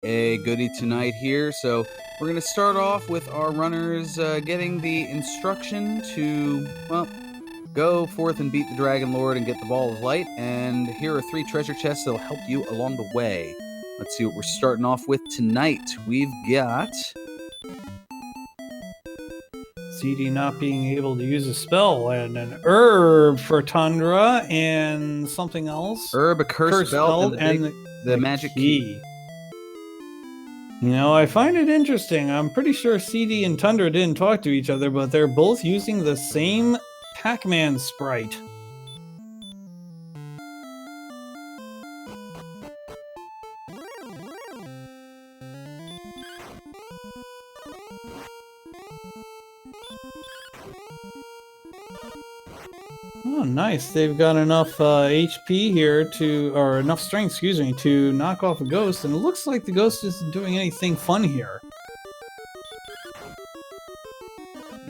a goodie tonight here. So we're going to start off with our runners getting the instruction to, well, go forth and beat the Dragon Lord and get the Ball of Light. And here are 3 treasure chests that'll help you along the way. Let's see what we're starting off with tonight. We've got CD not being able to use a spell, and an herb for Tundra, and something else. Herb, a curse belt, and the magic key. You know, I find it interesting. I'm pretty sure CD and Tundra didn't talk to each other, but they're both using the same Pac-Man sprite. Oh, nice. They've got enough HP here or enough strength, excuse me, to knock off a ghost, and it looks like the ghost isn't doing anything fun here.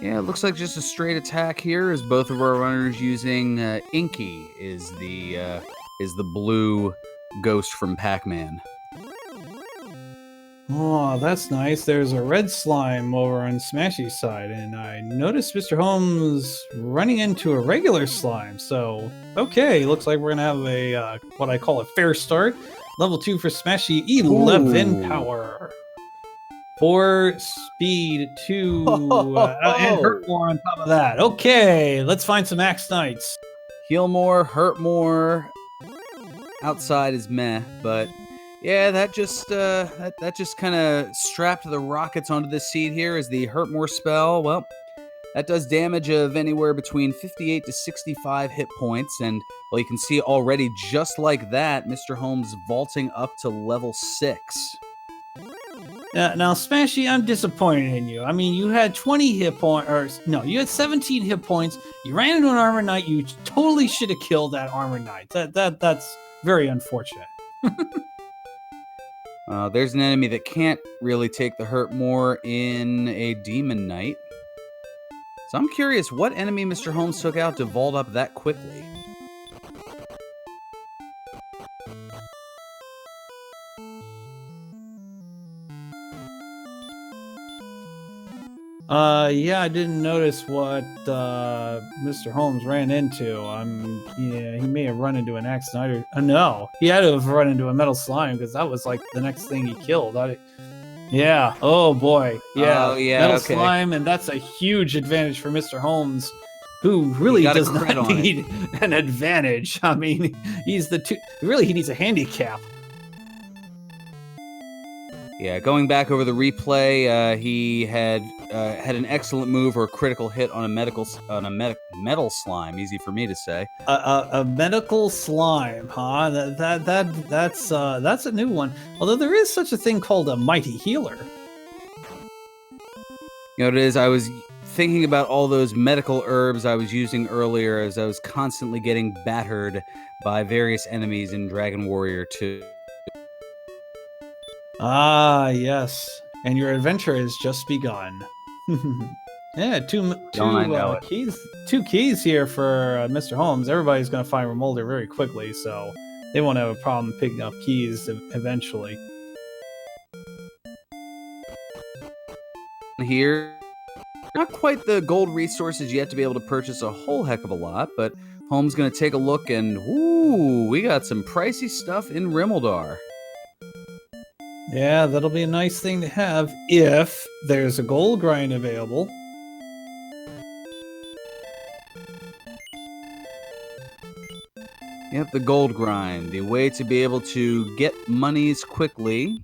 Yeah, it looks like just a straight attack here, as both of our runners using Inky is the blue ghost from Pac-Man. Oh, that's nice. There's a red slime over on Smashy's side, and I noticed Mr. Holmes running into a regular slime. So, okay, looks like we're gonna have a what I call a fair start. Level 2 for Smashy, 11 power. 4 speed, 2, and hurt more on top of that. Okay, let's find some Axe Knights. Heal more, hurt more. Outside is meh, but yeah, that just kind of strapped the rockets onto this seed here as the hurt more spell. Well, that does damage of anywhere between 58 to 65 hit points, and well, you can see already just like that, Mr. Holmes vaulting up to level 6. Now, Smashy, I'm disappointed in you. I mean, you had 20 hit points, or no, you had 17 hit points. You ran into an Armor Knight. You totally should have killed that Armor Knight. That's very unfortunate. There's an enemy that can't really take the hurt more in a Demon Knight. So I'm curious what enemy Mr. Holmes took out to vault up that quickly. Yeah, I didn't notice what Mr. Holmes ran into. Yeah, he may have run into an Axe Knight or no, he had to have run into a Metal Slime because that was like the next thing he killed. Yeah. Oh boy. Yeah. Metal Slime, and that's a huge advantage for Mr. Holmes, who really does not need an advantage. I mean, he needs a handicap. Yeah, going back over the replay, he had an excellent move or a critical hit on a metal slime. Easy for me to say. A medical slime, huh? That's a new one. Although there is such a thing called a mighty healer. You know what it is? I was thinking about all those medical herbs I was using earlier as I was constantly getting battered by various enemies in Dragon Warrior 2. Ah, yes. And your adventure has just begun. Yeah, two keys here for Mr. Holmes. Everybody's going to find Remolder very quickly, so they won't have a problem picking up keys eventually. Here, not quite the gold resources yet to be able to purchase a whole heck of a lot, but Holmes going to take a look and, ooh, we got some pricey stuff in Rimeldar. Yeah, that'll be a nice thing to have if there's a gold grind available. Yep, the gold grind. The way to be able to get monies quickly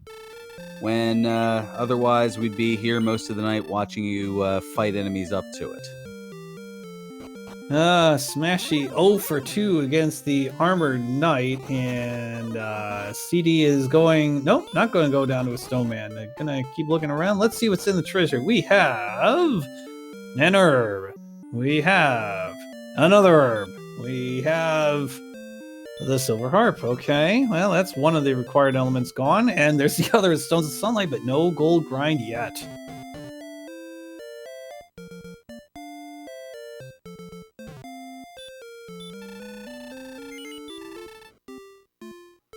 when otherwise we'd be here most of the night watching you fight enemies up to it. Smashy 0 for 2 against the Armored Knight, and CD is going... Nope, not going to go down to a snowman. They're going to keep looking around. Let's see what's in the treasure. We have an herb. We have another herb. We have the silver harp. Okay, well, that's one of the required elements gone, and there's the other stones of sunlight, but no gold grind yet.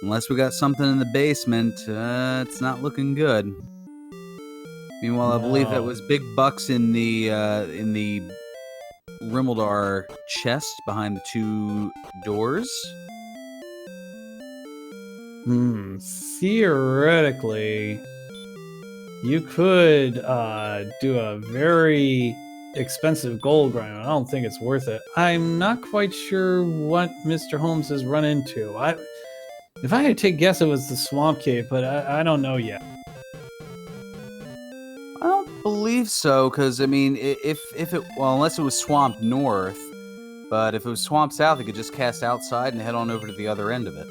unless we got something in the basement, it's not looking good. Meanwhile, I believe that No. was big bucks in the Rimmaldar chest behind the 2 doors. Theoretically, you could do a very expensive gold grind. I don't think it's worth it. I'm not quite sure what Mr. Holmes has run into. If I had to take a guess, it was the swamp cave, but I don't know yet. I don't believe so, because I mean, if it, well, unless it was swamp north, but if it was swamp south, it could just cast outside and head on over to the other end of it.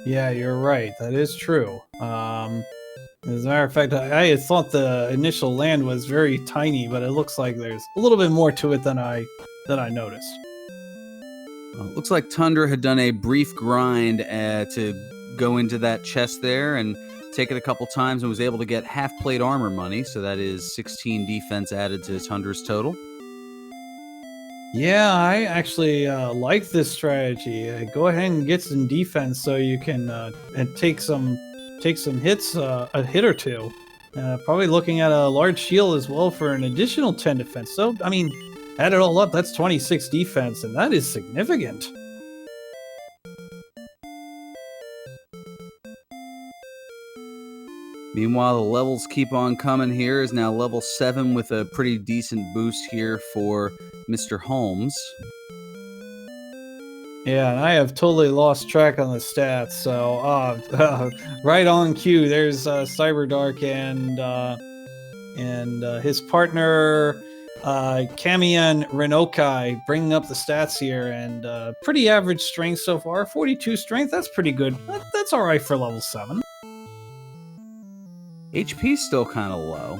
Yeah, you're right. That is true. As a matter of fact, I had thought the initial land was very tiny, but it looks like there's a little bit more to it than I noticed. Well, it looks like Tundra had done a brief grind to go into that chest there and take it a couple times and was able to get half-plate armor money, so that is 16 defense added to Tundra's total. Yeah, I actually like this strategy. Go ahead and get some defense so you can and take some hits, a hit or two. Probably looking at a large shield as well for an additional 10 defense. So, I mean, add it all up, that's 26 defense, and that is significant. Meanwhile, the levels keep on coming here. Is now level 7 with a pretty decent boost here for Mr. Holmes. Yeah, and I have totally lost track on the stats. So, right on cue. There's Cyberdark and his partner Kamian Renokai bringing up the stats here, and pretty average strength so far. 42 strength. That's pretty good. That's all right for level 7. HP's still kind of low.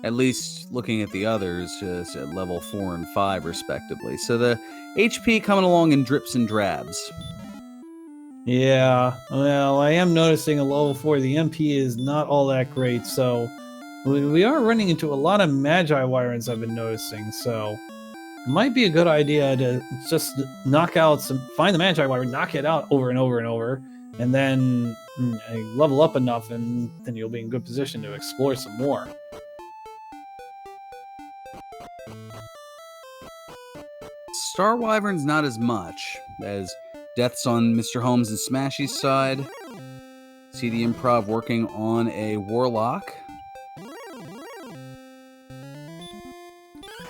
At least looking at the others, at level 4 and 5 respectively. So the HP coming along in drips and drabs. Yeah, well, I am noticing a level 4, the MP is not all that great, so we are running into a lot of Magi Wirens I've been noticing, so it might be a good idea to just knock out find the Magi Wire, knock it out over and over and over, and then level up enough, and then you'll be in good position to explore some more. Star Wyvern's not as much, as deaths on Mr. Holmes and Smashy's side. See the Improv working on a Warlock.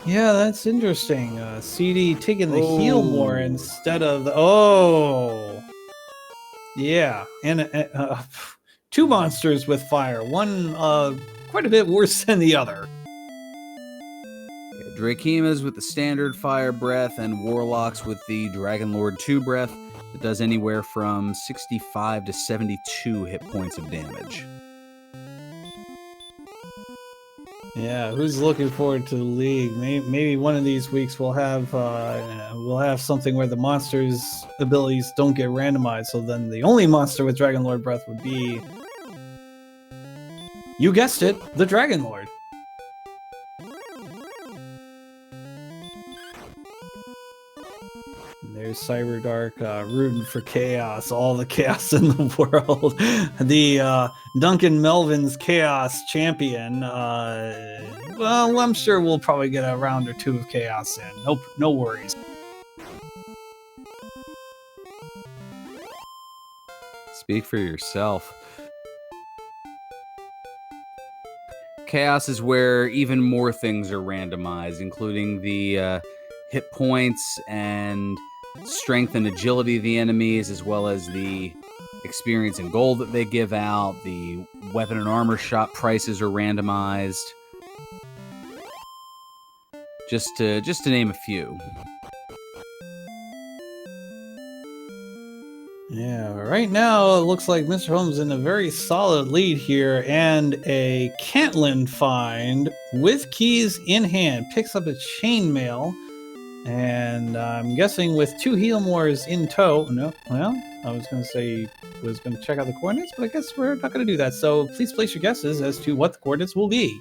Yeah, that's interesting. CD taking the heal more instead of the... Oh! Yeah, and 2 monsters with fire. One quite a bit worse than the other. Drakeemas with the standard fire breath and Warlocks with the Dragon Lord 2 breath that does anywhere from 65 to 72 hit points of damage. Yeah, who's looking forward to the league? Maybe one of these weeks we'll have something where the monsters' abilities don't get randomized. So then the only monster with Dragon Lord breath would be, you guessed it, the Dragon Lord. There's Cyberdark rooting for chaos, all the chaos in the world. The Duncan Melvin's chaos champion. Well, I'm sure we'll probably get a round or 2 of chaos in. No worries. Speak for yourself. Chaos is where even more things are randomized, including the hit points and strength and agility of the enemies, as well as the experience and gold that they give out. The weapon and armor shop prices are randomized. Just to name a few. Yeah, right now it looks like Mr. Holmes in a very solid lead here, and a Cantlin find with keys in hand picks up a chainmail. And I'm guessing with 2 Healmores in tow. No, well, I was going to say was going to check out the coordinates, but I guess we're not going to do that. So please place your guesses as to what the coordinates will be.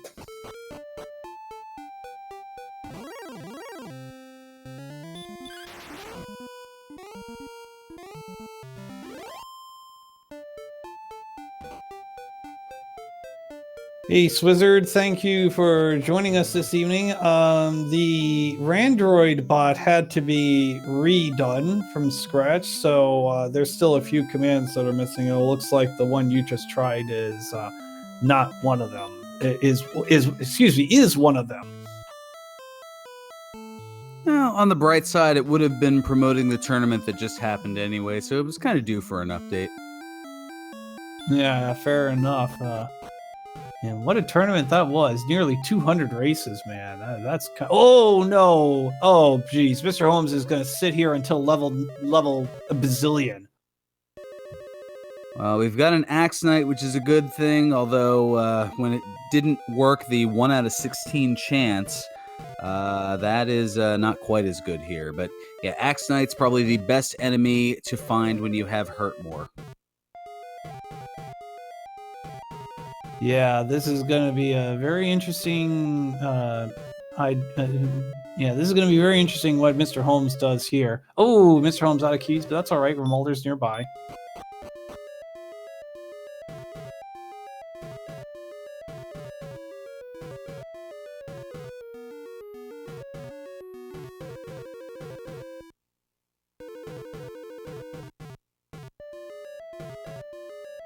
Hey, Swizzard, thank you for joining us this evening. The Randroid bot had to be redone from scratch, so there's still a few commands that are missing. It looks like the one you just tried is not one of them. Is one of them. Well, on the bright side, it would have been promoting the tournament that just happened anyway, so it was kind of due for an update. Yeah, fair enough. And what a tournament that was. Nearly 200 races, man. Oh, no. Oh, geez. Mr. Holmes is going to sit here until level a bazillion. Well, we've got an Axe Knight, which is a good thing, although when it didn't work the 1 out of 16 chance, that is not quite as good here. But yeah, Axe Knight's probably the best enemy to find when you have Hurtmore. Yeah, this is going to be a very interesting. This is going to be very interesting what Mr. Holmes does here. Oh, Mr. Holmes out of keys, but that's all right. Remolder's nearby.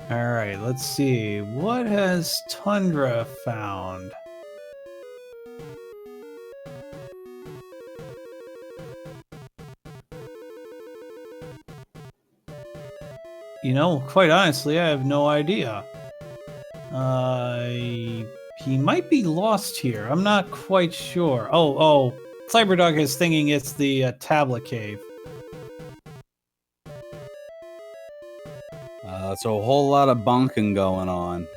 All right, let's see. What has Tundra found? You know, quite honestly, I have no idea. He might be lost here. I'm not quite sure. Oh, Cyberdog is thinking it's the tablet cave. It's a whole lot of bunking going on.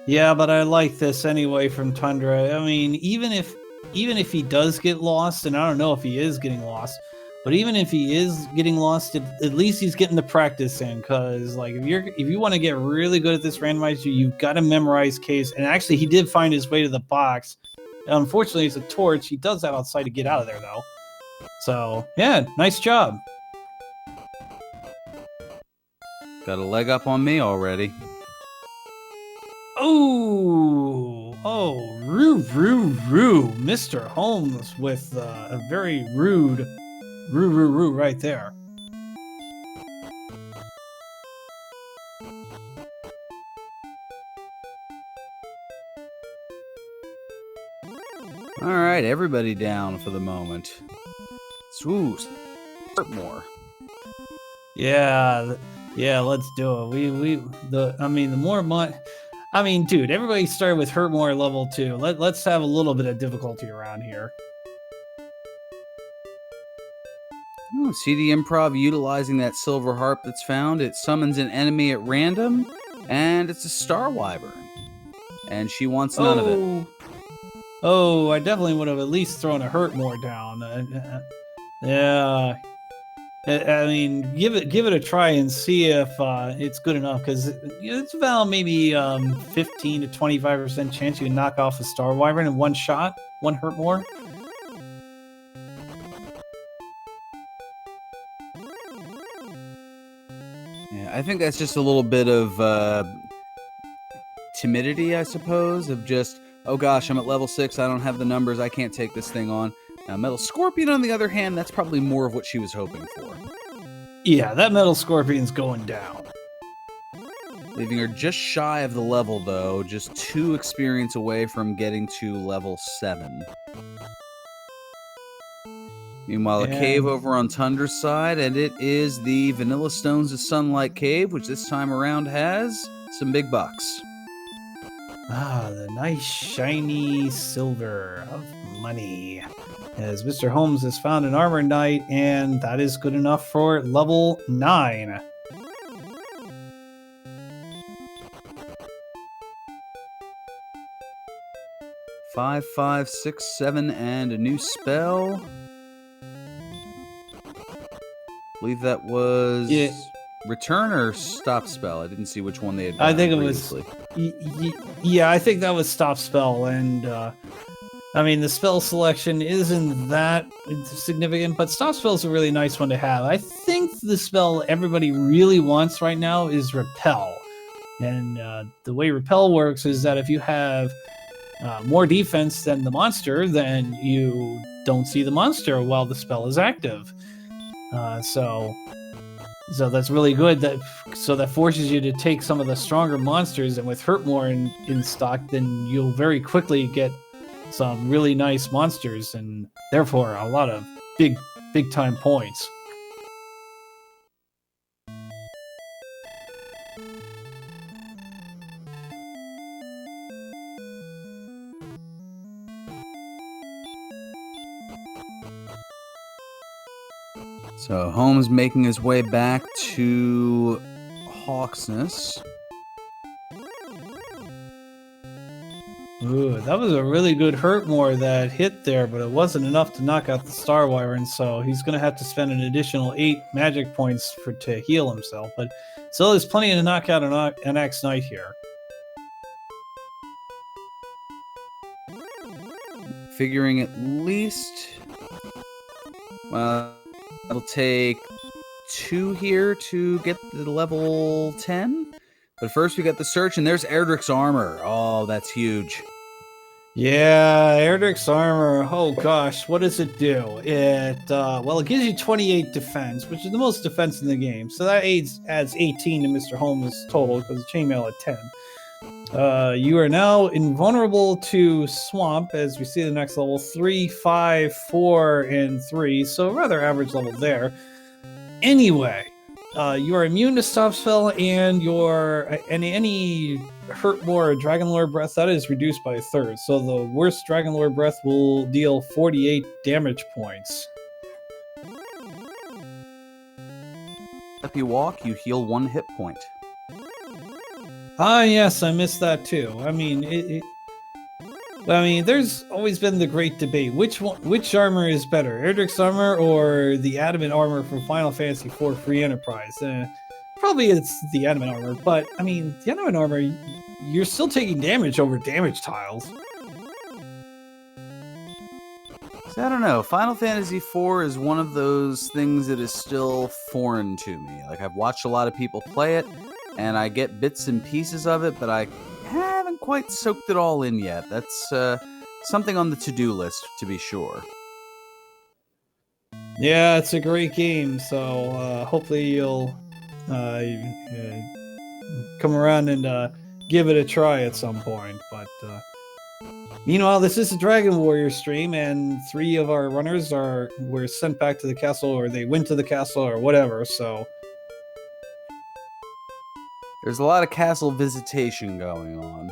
Yeah, but I like this anyway from Tundra. I mean, even if he does get lost, and I don't know if he is getting lost, but even if he is getting lost, at least he's getting the practice in. Because like if you want to get really good at this randomizer, you've got to memorize caves. And actually, he did find his way to the box. Unfortunately, it's a torch. He does that outside to get out of there, though. So yeah, nice job. Got a leg up on me already. Oh, Mr. Holmes with a very rude right there. All right, everybody down for the moment. Swoosh, more. Yeah, let's do it. The more money. I mean, dude, everybody started with Hurtmore level 2. Let's have a little bit of difficulty around here. Ooh, CD Improv utilizing that silver harp that's found. It summons an enemy at random, and it's a Star Wyvern. And she wants none of it. Oh, I definitely would have at least thrown a Hurtmore down. Yeah. I mean, give it a try and see if it's good enough, because it's about maybe 15 to 25% chance you can knock off a Star Wyvern in one shot, one Hurtmore. Yeah, I think that's just a little bit of timidity, I suppose, of just, oh gosh, I'm at level 6, I don't have the numbers, I can't take this thing on. Now, Metal Scorpion, on the other hand, that's probably more of what she was hoping for. Yeah, that Metal Scorpion's going down. Leaving her just shy of the level, though, just 2 experience away from getting to level 7. Meanwhile, a cave over on Tundra's side, and it is the Vanilla Stones of Sunlight Cave, which this time around has some big bucks. Ah, the nice shiny silver of money. As Mr. Holmes has found an Armor Knight, and that is good enough for level 9. Five, 5, 6, 7, and a new spell. I believe that was Return or Stop Spell. I didn't see which one they had done. I think previously. I think that was Stop Spell, and I mean, the spell selection isn't that significant, but Stop Spell is a really nice one to have. I think the spell everybody really wants right now is Repel, And the way repel works is that if you have more defense than the monster, then you don't see the monster while the spell is active. So that's really good. That forces you to take some of the stronger monsters, and with Hurt More in stock, then you'll very quickly get some really nice monsters, and therefore a lot of big time points. So Holmes making his way back to Hawksness. Ooh, that was a really good Hurt More that hit there, but it wasn't enough to knock out the Star Wyvern, so he's going to have to spend an additional 8 magic points to heal himself. But still, there's plenty to knock out an Axe Knight here. Figuring at least... Well, it'll take 2 here to get the level 10. But first we got the search, and there's Erdrick's armor. Oh, that's huge. Yeah, Erdrick's armor. Oh gosh, what does it do? It gives you 28 defense, which is the most defense in the game. So that adds 18 to Mr. Holmes' total because the chainmail at 10. You are now invulnerable to swamp, as we see the next level 3, 5, 4, and 3. So rather average level there. Anyway, you are immune to stop spell, and any Hurt More Dragon Lore Breath that is reduced by a third. So the worst Dragon Lore Breath will deal 48 damage points. If you walk, you heal 1 hit point. Ah, yes, I missed that too. I mean, there's always been the great debate: which armor is better, Erdrick's armor or the adamant armor from Final Fantasy IV Free Enterprise? Probably it's the adamant armor, but I mean, the adamant armor, you're still taking damage over damage tiles. See, I don't know. Final Fantasy IV is one of those things that is still foreign to me. Like, I've watched a lot of people play it, and I get bits and pieces of it, but I haven't quite soaked it all in yet. That's something on the to-do list, to be sure. Yeah, it's a great game, so hopefully you'll come around and give it a try at some point. But meanwhile, this is a Dragon Warrior stream, and 3 of our runners were sent back to the castle, or they went to the castle, or whatever, so... There's a lot of castle visitation going on.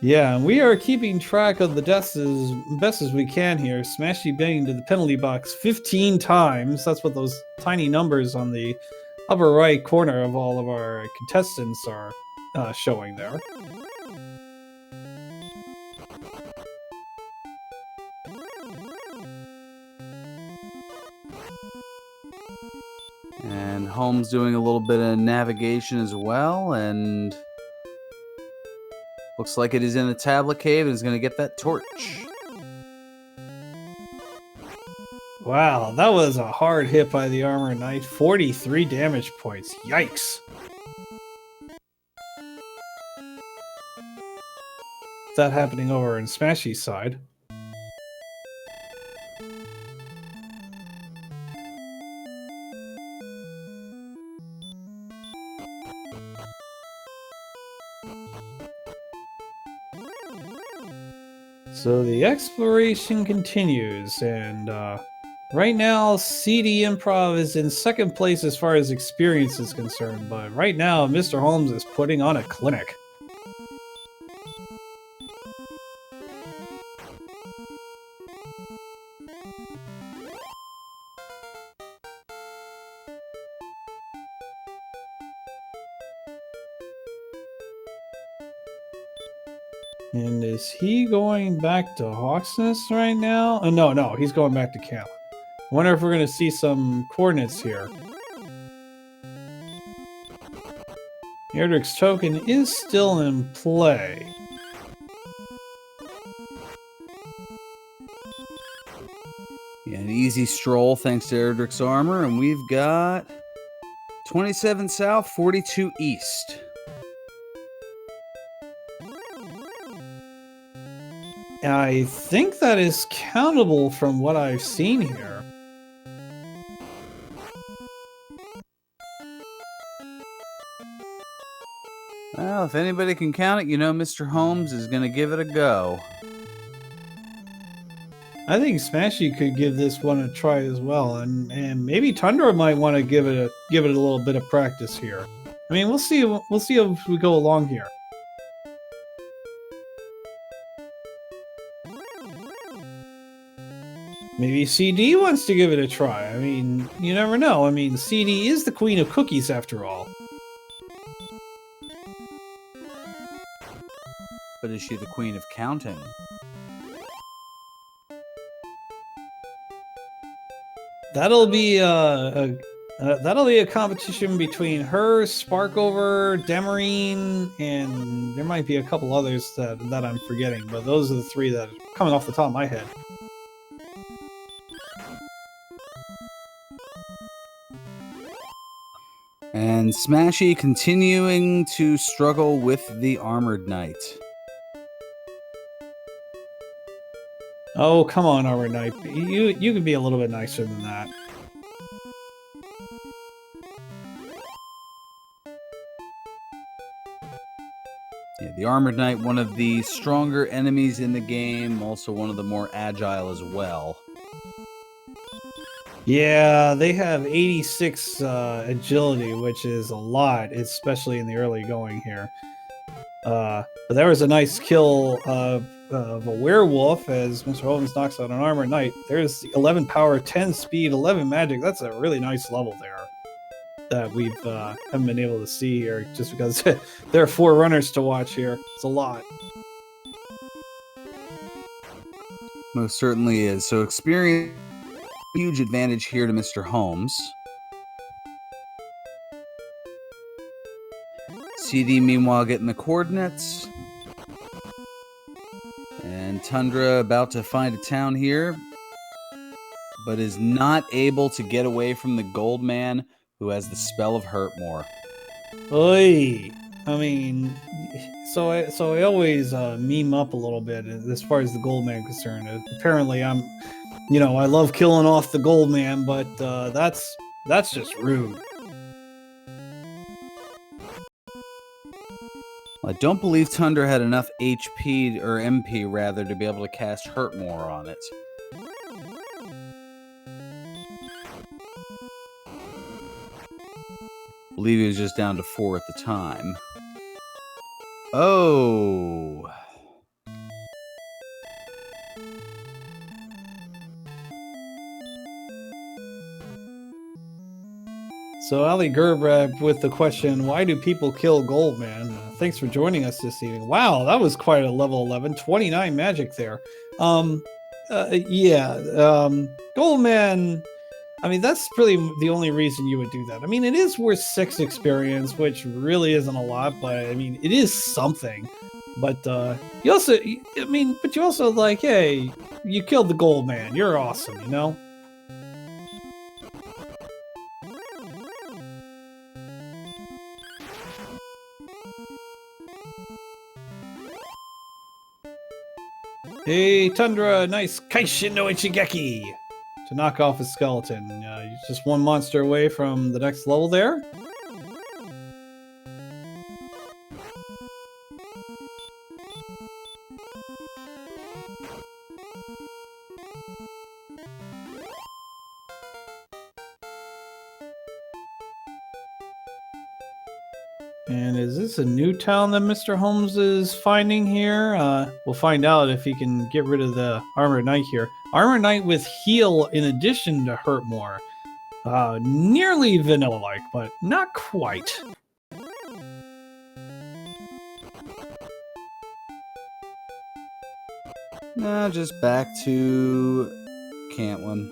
Yeah, and we are keeping track of the deaths as best as we can here. Smashy banging to the penalty box 15 times. That's what those tiny numbers on the upper right corner of all of our contestants are showing there. And Holmes doing a little bit of navigation as well, and looks like it is in the tablet cave and is going to get that torch. Wow, that was a hard hit by the Armor Knight. 43 damage points. Yikes. What's that happening over in Smashy's side? So the exploration continues, and right now CD Improv is in second place as far as experience is concerned, but right now Mr. Holmes is putting on a clinic. And is he going back to Hawksness right now? Oh, no, he's going back to Callan. I wonder if we're going to see some coordinates here. Erdrick's token is still in play. Yeah, an easy stroll thanks to Erdrick's armor, and we've got 27 south, 42 east. I think that is countable from what I've seen here. Well, if anybody can count it, you know Mr. Holmes is going to give it a go. I think Smashy could give this one a try as well, and maybe Tundra might want to give it a little bit of practice here. I mean, we'll see as we go along here. Maybe CD wants to give it a try. I mean, you never know. I mean, CD is the queen of cookies after all. But is she the queen of counting? That'll be a competition between her, Sparkover, Demarine, and there might be a couple others that I'm forgetting, but those are the three that are coming off the top of my head. And Smashy continuing to struggle with the Armored Knight. Oh, come on, Armored Knight. You can be a little bit nicer than that. Yeah, the Armored Knight, one of the stronger enemies in the game, also one of the more agile as well. Yeah, they have 86 agility, which is a lot, especially in the early going here. But there was a nice kill of a werewolf as Mr. Holmes knocks out an Armored Knight. There's 11 power, 10 speed, 11 magic. That's a really nice level there that we've haven't been able to see here just because there are 4 runners to watch here. It's a lot. Most certainly is. So experience, huge advantage here to Mr. Holmes. CD meanwhile getting the coordinates. And Tundra about to find a town here, but is not able to get away from the Gold Man, who has the spell of Hurtmore. Oi! I mean, so I always meme up a little bit as far as the Gold Man concerned. Apparently, I love killing off the Gold Man, but that's just rude. I don't believe Tundra had enough HP, or MP rather, to be able to cast Hurtmore on it. I believe he was just down to 4 at the time. Oh! So Ali Gerbrab with the question, why do people kill Goldman? Thanks for joining us this evening. Wow, that was quite a level 11. 29 magic there. Goldman, I mean, that's really the only reason you would do that. I mean, it is worth 6 experience, which really isn't a lot, but I mean, it is something. But you also like, hey, you killed the Goldman. You're awesome, you know? Hey, Tundra, nice Kaishin no Ichigeki to knock off a skeleton. You're just 1 monster away from the next level there. And is this a new town that Mr. Holmes is finding here? We'll find out if he can get rid of the Armored Knight here. Armored Knight with heal in addition to hurt more. Nearly vanilla-like, but not quite. No, just back to Cantlin.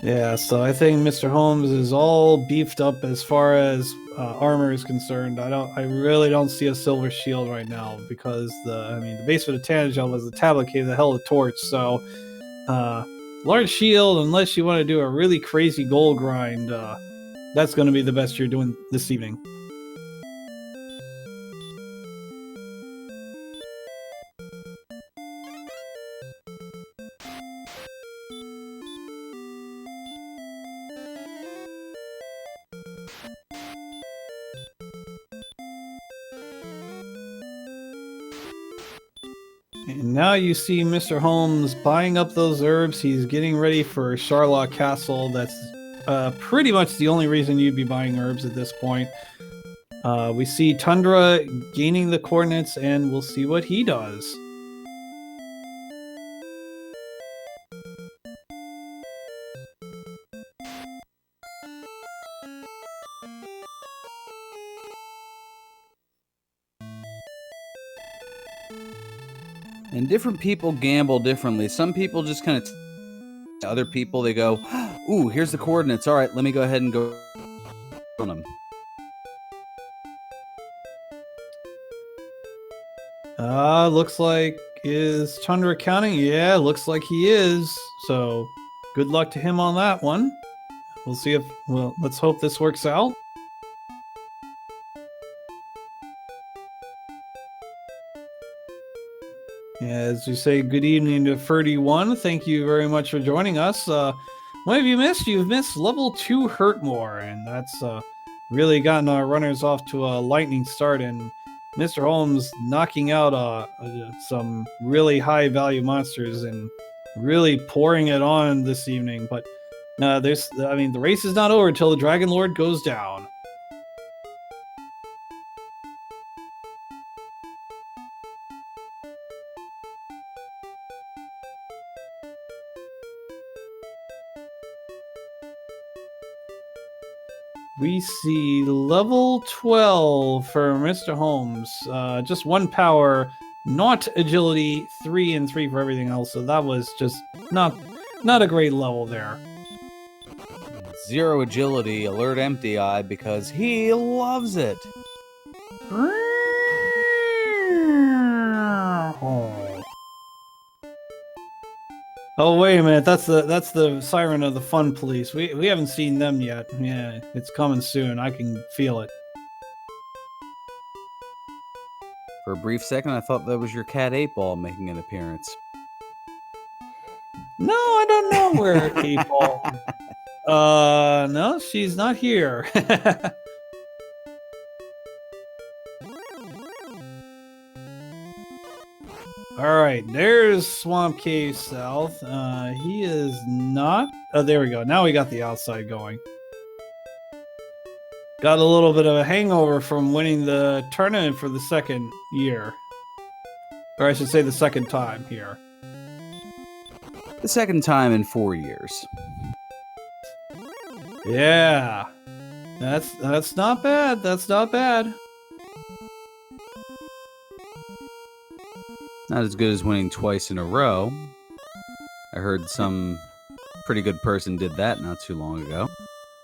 Yeah, so I think Mr. Holmes is all beefed up as far as armor is concerned. I really don't see a silver shield right now because the base of the Tangel was the tablet gave the hell a torch. So Large shield, unless you want to do a really crazy goal grind, that's going to be the best you're doing this evening. And now you see Mr. Holmes buying up those herbs. He's getting ready for Charlotte Castle. That's pretty much the only reason you'd be buying herbs at this point. We see Tundra gaining the coordinates, and we'll see what he does. And different people gamble differently. Some people just kind of other people, they go, ooh, here's the coordinates. All right, let me go ahead and go on them. Looks like, is Tundra counting? Yeah, looks like he is. So good luck to him on that one. We'll see if, well, let's hope this works out. As you say, good evening to 31. Thank you very much for joining us. What have you missed? You've missed level 2 Hurtmore, and that's really gotten our runners off to a lightning start. And Mr. Holmes knocking out some really high value monsters and really pouring it on this evening. But the race is not over until the Dragon Lord goes down. We see level 12 for Mr. Holmes. Just 1 power, not agility, 3 and 3 for everything else. So that was just not a great level there. 0 agility, alert empty eye, because he loves it. Oh, wait a minute, that's the siren of the fun police. We haven't seen them yet. Yeah, it's coming soon. I can feel it. For a brief second, I thought that was your cat 8-Ball making an appearance. No, I don't know where 8-Ball. No, she's not here. Alright, there's Swamp Cave South. He is not... Oh, there we go. Now we got the outside going. Got a little bit of a hangover from winning the tournament for the second year. Or I should say the second time here. The second time in 4 years. Yeah. That's not bad. That's not bad. Not as good as winning twice in a row. I heard some pretty good person did that not too long ago.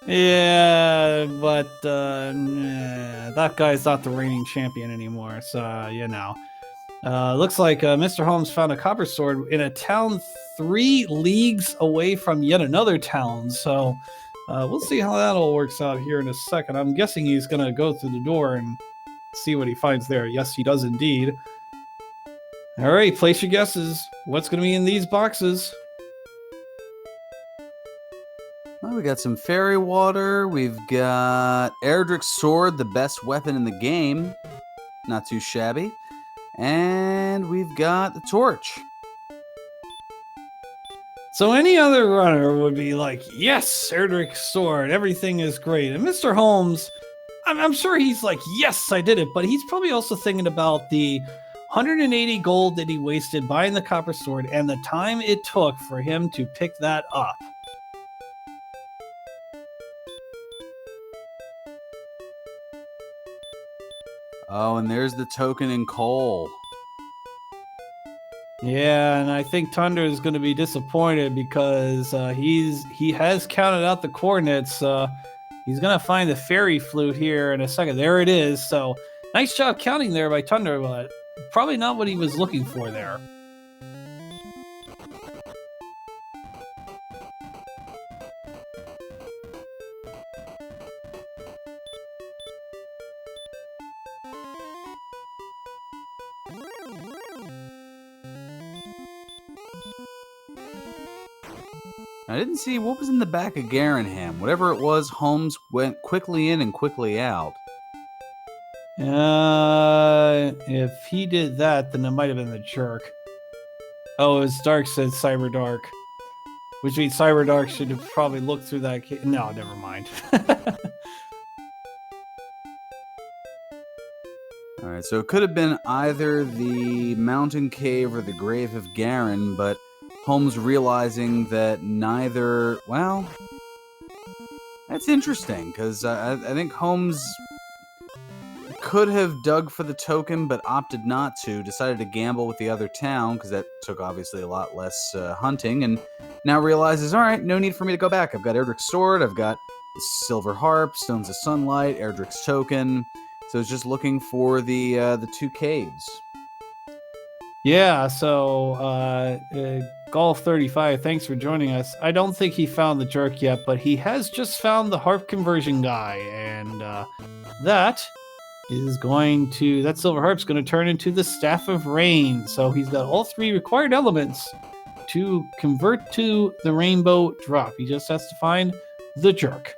Yeah, but that guy's not the reigning champion anymore, so you know. Looks like Mr. Holmes found a copper sword in a town 3 leagues away from yet another town, so we'll see how that all works out here in a second. I'm guessing he's going to go through the door and see what he finds there. Yes, he does indeed. All right, place your guesses. What's going to be in these boxes? Well, we got some fairy water. We've got Erdrick's sword, the best weapon in the game. Not too shabby. And we've got the torch. So any other runner would be like, yes, Erdrick's sword, everything is great. And Mr. Holmes, I'm sure he's like, yes, I did it. But he's probably also thinking about the 180 gold that he wasted buying the copper sword and the time it took for him to pick that up. Oh, and there's the token in coal. Yeah, and I think Thunder is going to be disappointed because he has counted out the coordinates. He's going to find the fairy flute here in a second. There it is. So nice job counting there by Thunder, but probably not what he was looking for there. I didn't see what was in the back of Garanham. Whatever it was, Holmes went quickly in and quickly out. If he did that, then it might have been the jerk. Oh, it was Dark said Cyber Dark. Which means Cyber Dark should have probably looked through that. No, never mind. Alright, so it could have been either the mountain cave or the grave of Garen, but Holmes realizing that neither. Well, that's interesting, because I think Holmes could have dug for the token, but opted not to, decided to gamble with the other town, because that took obviously a lot less hunting, and now realizes, alright, no need for me to go back. I've got Erdrick's sword, I've got the silver harp, stones of sunlight, Erdrick's token, so it's just looking for the two caves. Yeah, so Golf 35, thanks for joining us. I don't think he found the jerk yet, but he has just found the harp conversion guy, and that silver harp's going to turn into the Staff of Rain. So he's got all three required elements to convert to the rainbow drop. He just has to find the jerk,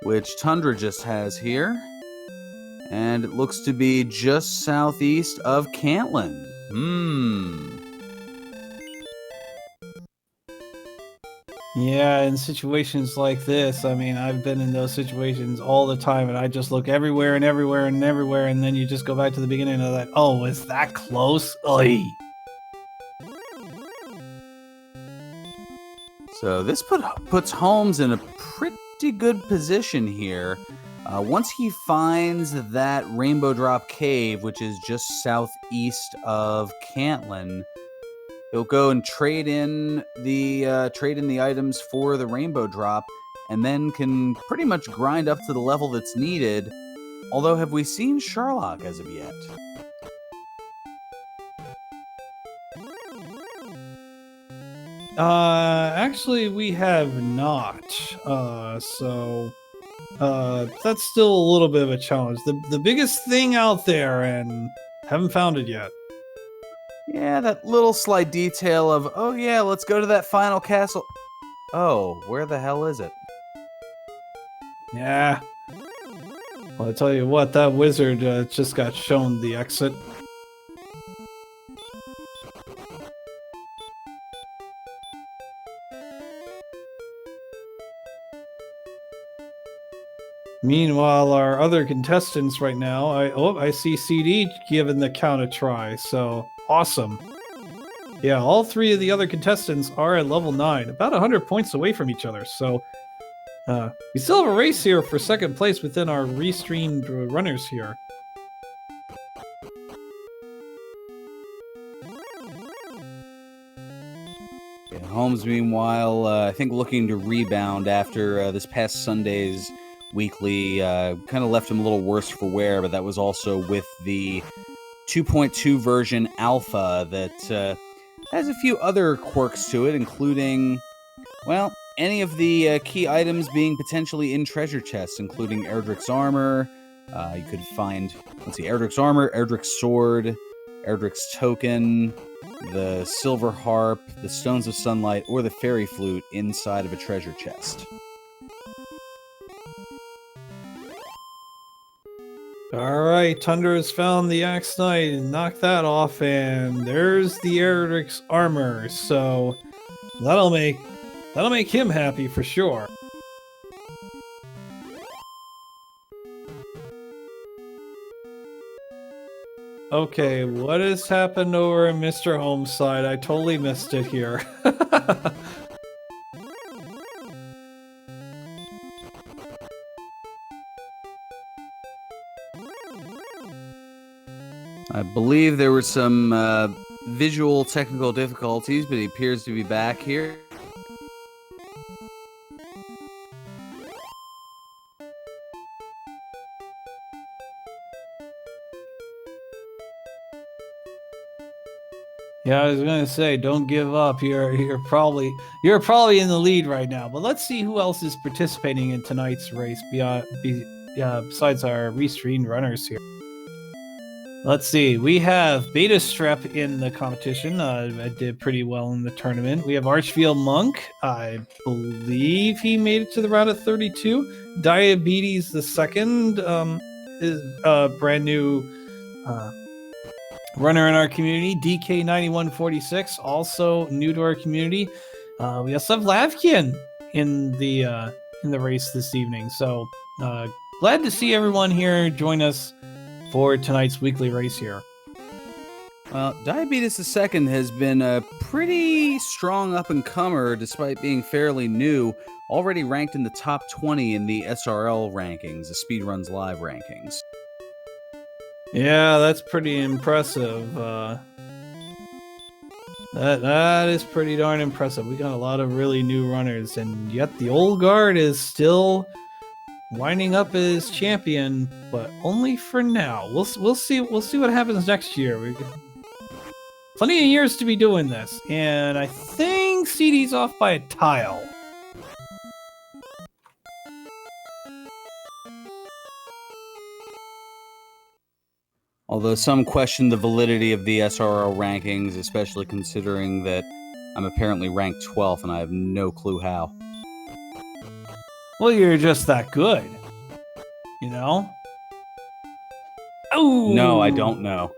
which Tundra just has here, and it looks to be just southeast of Cantlin. Yeah, in situations like this, I mean, I've been in those situations all the time, and I just look everywhere and everywhere and everywhere, and then you just go back to the beginning of that. Oh, is that close? Oy. So this puts Holmes in a pretty good position here. Once he finds that Rainbow Drop Cave, which is just southeast of Cantlin, he'll go and trade in the items for the Rainbow Drop, and then can pretty much grind up to the level that's needed. Although, have we seen Sherlock as of yet? Actually, we have not. So that's still a little bit of a challenge. The biggest thing out there, and haven't found it yet. Yeah, that little slight detail of, oh yeah, let's go to that final castle. Oh, where the hell is it? Yeah. Well, I tell you what, that wizard just got shown the exit. Meanwhile, our other contestants right now, I see CD giving the count a try, so awesome. Yeah, all three of the other contestants are at level 9, about 100 points away from each other, so we still have a race here for second place within our restreamed runners here. Yeah, Holmes, meanwhile, I think looking to rebound after this past Sunday's weekly, kind of left him a little worse for wear, but that was also with the 2.2 version alpha that has a few other quirks to it, including, well, any of the key items being potentially in treasure chests, including Erdrick's armor. You could find, let's see, Erdrick's armor, Erdrick's sword, Erdrick's token, the silver harp, the stones of sunlight, or the fairy flute inside of a treasure chest. Alright, Tundra has found the Axe Knight and knocked that off, and there's the Erdrick's armor, so that'll make him happy for sure. Okay, what has happened over in Mr. Holmes' side? I totally missed it here. I believe there were some visual technical difficulties, but he appears to be back here. Yeah, I was gonna say, don't give up. You're probably in the lead right now. But let's see who else is participating in tonight's race besides our restreamed runners here. Let's see. We have Beta Strep in the competition. I did pretty well in the tournament. We have Archfield Monk. I believe he made it to the round of 32. Diabetes the second is a brand new runner in our community. DK9146, also new to our community. We also have Lavkian in the race this evening. So glad to see everyone here join us for tonight's weekly race here. Diabetes II has been a pretty strong up-and-comer despite being fairly new, already ranked in the top 20 in the SRL rankings, the Speedruns Live rankings. Yeah, that's pretty impressive. That is pretty darn impressive. We got a lot of really new runners, and yet the old guard is still winding up as champion, but only for now. We'll see what happens next year. We got plenty of years to be doing this, and I think CD's off by a tile. Although some question the validity of the SRL rankings, especially considering that I'm apparently ranked 12th and I have no clue how. Well, you're just that good, you know? Oh! No, I don't know.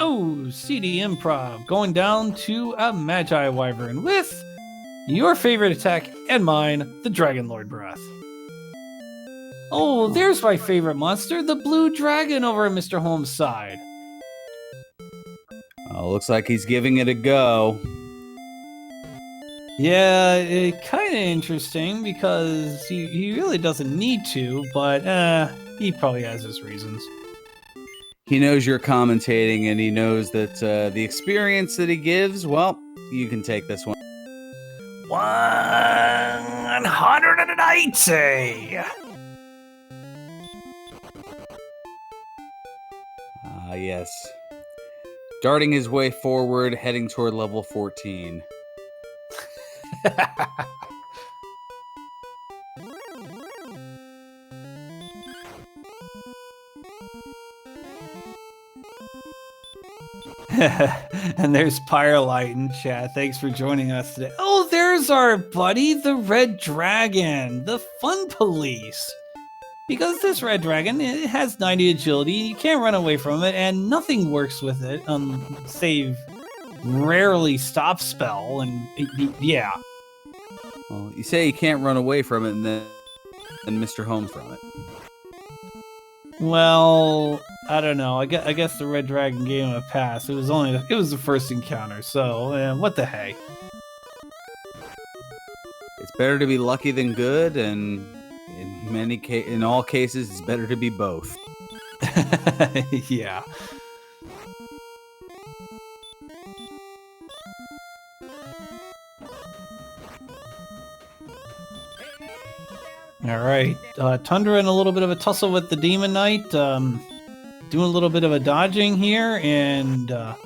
Oh, CD Improv going down to a Magi Wyvern with your favorite attack and mine, the Dragon Lord Breath. Oh, there's my favorite monster, the blue dragon over on Mr. Holmes' side. Looks like he's giving it a go. Yeah, kind of interesting because he really doesn't need to, but he probably has his reasons. He knows you're commentating, and he knows that the experience that he gives, well, you can take this one. 180! Yes. Darting his way forward, heading toward level 14. And there's Pyrelight in chat. Thanks for joining us today. Oh, there's our buddy, the Red Dragon, the Fun Police. Because this Red Dragon, it has 90 agility, you can't run away from it, and nothing works with it, save rarely stop spell, and yeah. Well, you say you can't run away from it, and then Mr. Holmes from it. Well, I don't know. I guess the Red Dragon gave him a pass. It was the first encounter, so what the hey. It's better to be lucky than good, and in all cases, it's better to be both. Yeah. All right, Tundra in a little bit of a tussle with the Demon Knight, doing a little bit of a dodging here, and no,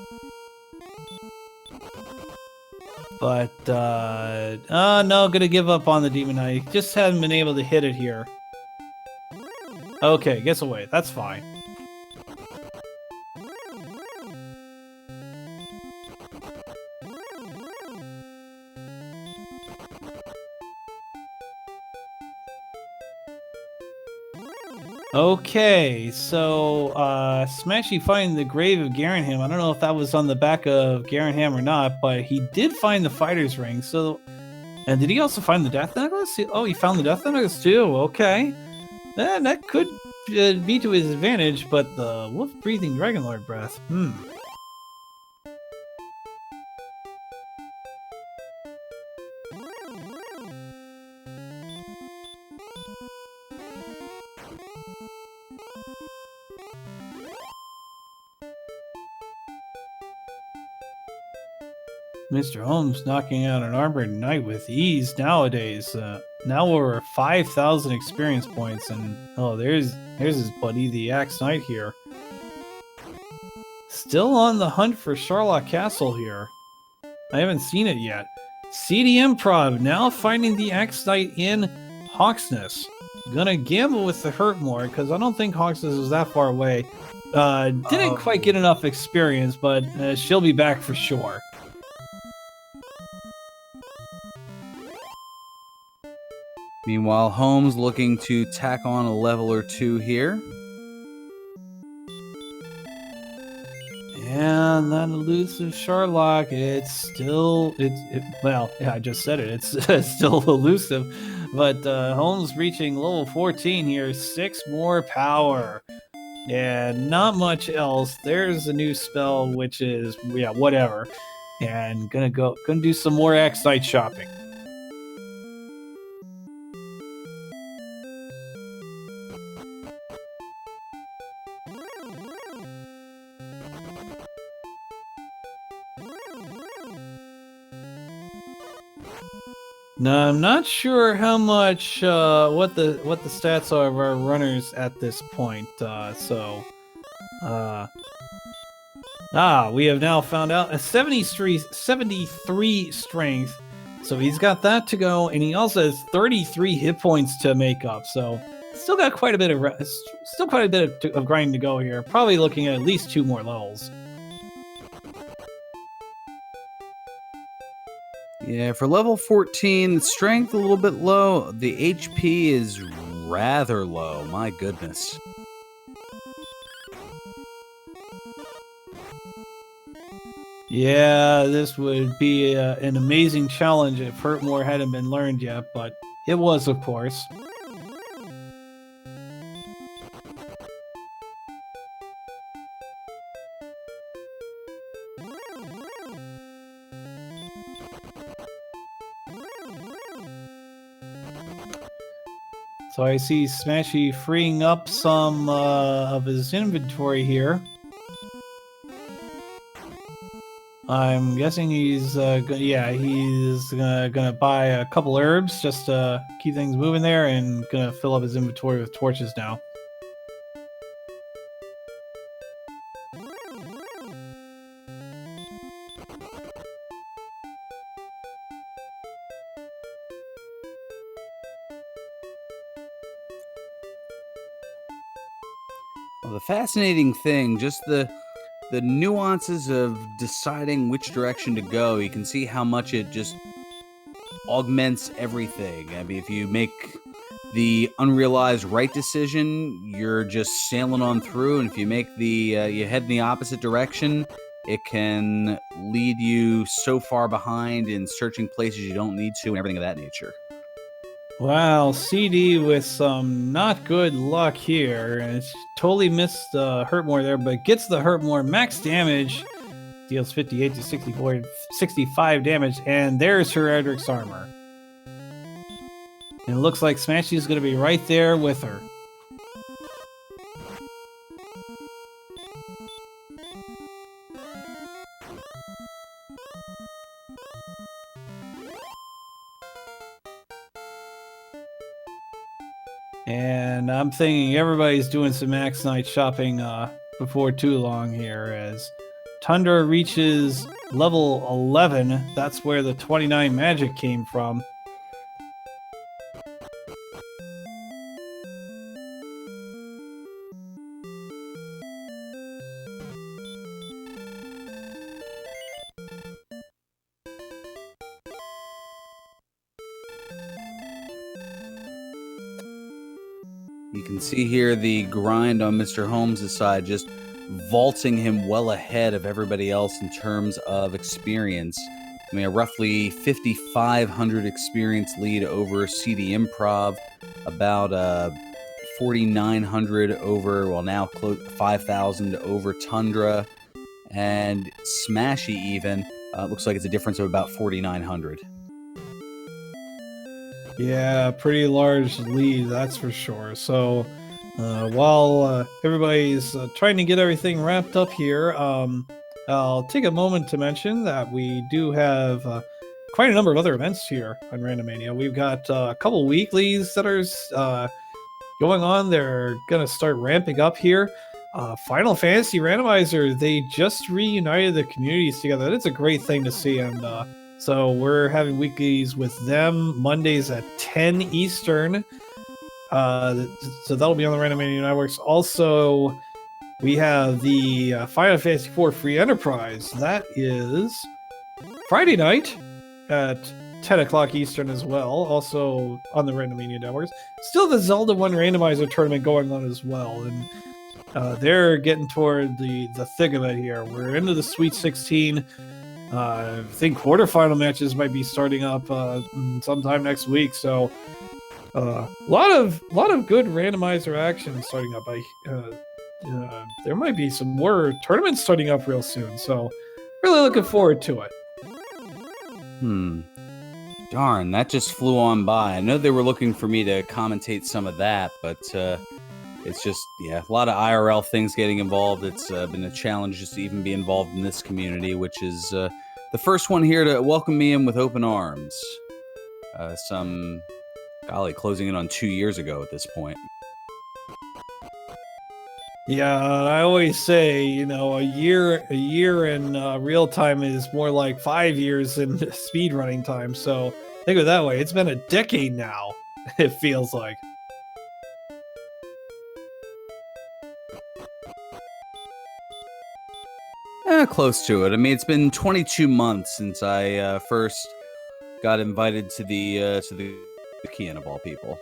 gonna give up on the Demon Knight. Just haven't been able to hit it here. Okay, gets away. That's fine. Okay, so Smashy finding the grave of Garanham. I don't know if that was on the back of Garanham or not, but he did find the fighter's ring. So, and did he also find the death necklace? Oh, he found the death necklace too. Okay, that could be to his advantage. But the wolf-breathing Dragon Lord breath. Mr. Holmes knocking out an armored knight with ease nowadays. Now over 5,000 experience points, and oh, there's his buddy, the Axe Knight here. Still on the hunt for Charlotte Castle here. I haven't seen it yet. CD Improv now finding the Axe Knight in Hawksness. Gonna gamble with the Hurtmore because I don't think Hawksness is that far away. Didn't quite get enough experience, but she'll be back for sure. Meanwhile, Holmes looking to tack on a level or two here. And that elusive Sharlock, it's still, well, yeah, I just said it, it's still elusive. But Holmes reaching level 14 here, 6 more power. And not much else. There's a new spell, which is, yeah, whatever. And gonna do some more X-Night shopping. Now, I'm not sure how much what the stats are of our runners at this point. We have now found out a 73 strength. So he's got that to go, and he also has 33 hit points to make up. So still got quite a bit of of grinding to go here. Probably looking at least 2 more levels. Yeah, for level 14, the strength a little bit low. The HP is rather low. My goodness. Yeah, this would be an amazing challenge if Hurtmore hadn't been learned yet, but it was, of course. So I see Smashy freeing up some of his inventory here. I'm guessing he's gonna buy a couple herbs just to keep things moving there, and gonna fill up his inventory with torches now. Well, the fascinating thing, just the nuances of deciding which direction to go. You can see how much it just augments everything. I mean, if you make the unrealized right decision, you're just sailing on through, and if you make you head in the opposite direction, it can lead you so far behind in searching places you don't need to, and everything of that nature. Wow, CD with some not good luck here, and it's totally missed Hurtmore there, but gets the Hurtmore max damage, deals 58 to 65 damage, and there's her Edric's armor. And it looks like Smashy's going to be right there with her. And I'm thinking everybody's doing some Max Night shopping before too long here, as Tundra reaches level 11. That's where the 29 magic came from. You can see here the grind on Mr. Holmes' side, just vaulting him well ahead of everybody else in terms of experience. I mean, a roughly 5,500 experience lead over CD Improv, about 4,900 over, well, now close 5,000 over Tundra, and Smashy even. Looks like it's a difference of about 4,900. Yeah, pretty large lead, that's for sure. So while everybody's trying to get everything wrapped up here, I'll take a moment to mention that we do have quite a number of other events here on Randomania. We've got a couple weeklies that are going on. They're going to start ramping up here. Final Fantasy Randomizer, they just reunited the communities together. That's a great thing to see, and so we're having weeklies with them Mondays at 10 Eastern. So that'll be on the Randomania Networks. Also, we have the Final Fantasy IV Free Enterprise. That is Friday night at 10 o'clock Eastern as well, also on the Random Media Networks. Still the Zelda 1 Randomizer tournament going on as well, and they're getting toward the thick of it here. We're into the Sweet 16. I think quarterfinal matches might be starting up sometime next week, so a lot of good randomizer action starting up. There might be some more tournaments starting up real soon, so really looking forward to it. Darn, that just flew on by. I know they were looking for me to commentate some of that, but it's just, a lot of IRL things getting involved. It's been a challenge just to even be involved in this community, which is the first one here to welcome me in with open arms. Closing in on 2 years ago at this point. Yeah, I always say, a year in real time is more like 5 years in speedrunning time. So think of it that way. It's been a decade now, it feels like. Close to it. I mean, it's been 22 months since I first got invited to the Kian of all people.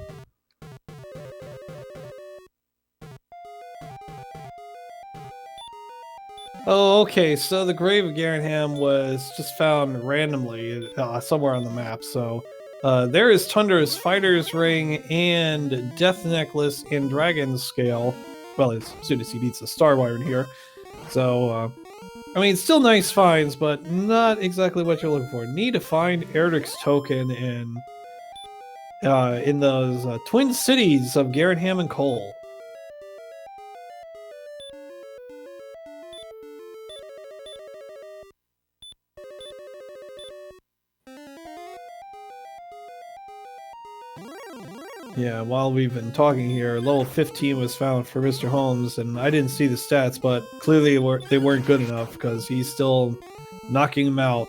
Oh, okay. So the grave of Garanham was just found randomly somewhere on the map. So there is Tundra's Fighter's Ring and Death Necklace in Dragon Scale. Well, as soon as he beats the Starwire in here. So, I mean, still nice finds, but not exactly what you're looking for. Need to find Erdrick's token in those twin cities of Garanham and Cole. Yeah, while we've been talking here, level 15 was found for Mr. Holmes, and I didn't see the stats, but clearly they weren't good enough because he's still knocking him out.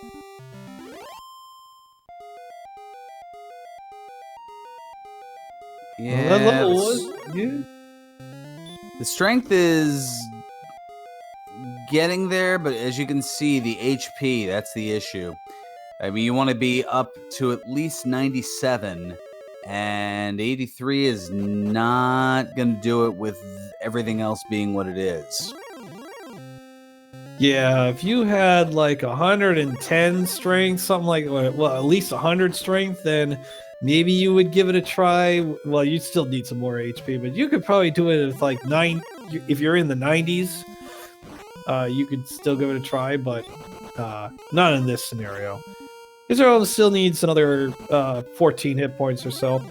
Yeah, well, that level was, the strength is getting there, but as you can see, the HP, that's the issue. I mean, you want to be up to at least 97. And 83 is not going to do it with everything else being what it is. Yeah, if you had like 110 strength, something like, well, at least 100 strength, then maybe you would give it a try. Well, you'd still need some more HP, but you could probably do it with like if you're in the 90s, you could still give it a try, but not in this scenario. Israel still needs another 14 hit points or so.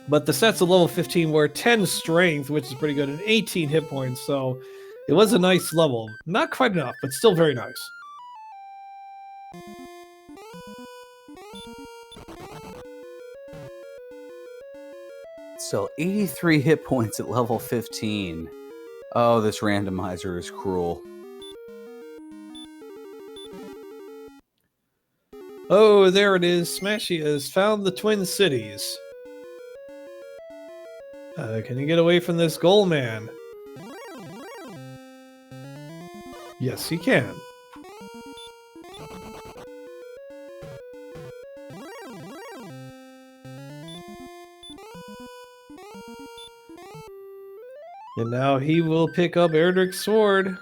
But the sets of level 15 were 10 strength, which is pretty good, and 18 hit points, so it was a nice level. Not quite enough, but still very nice. So 83 hit points at level 15. Oh, this randomizer is cruel. Oh, there it is. Smashy has found the Twin Cities. Can you get away from this goal man? Yes, he can. And now he will pick up Erdrick's sword.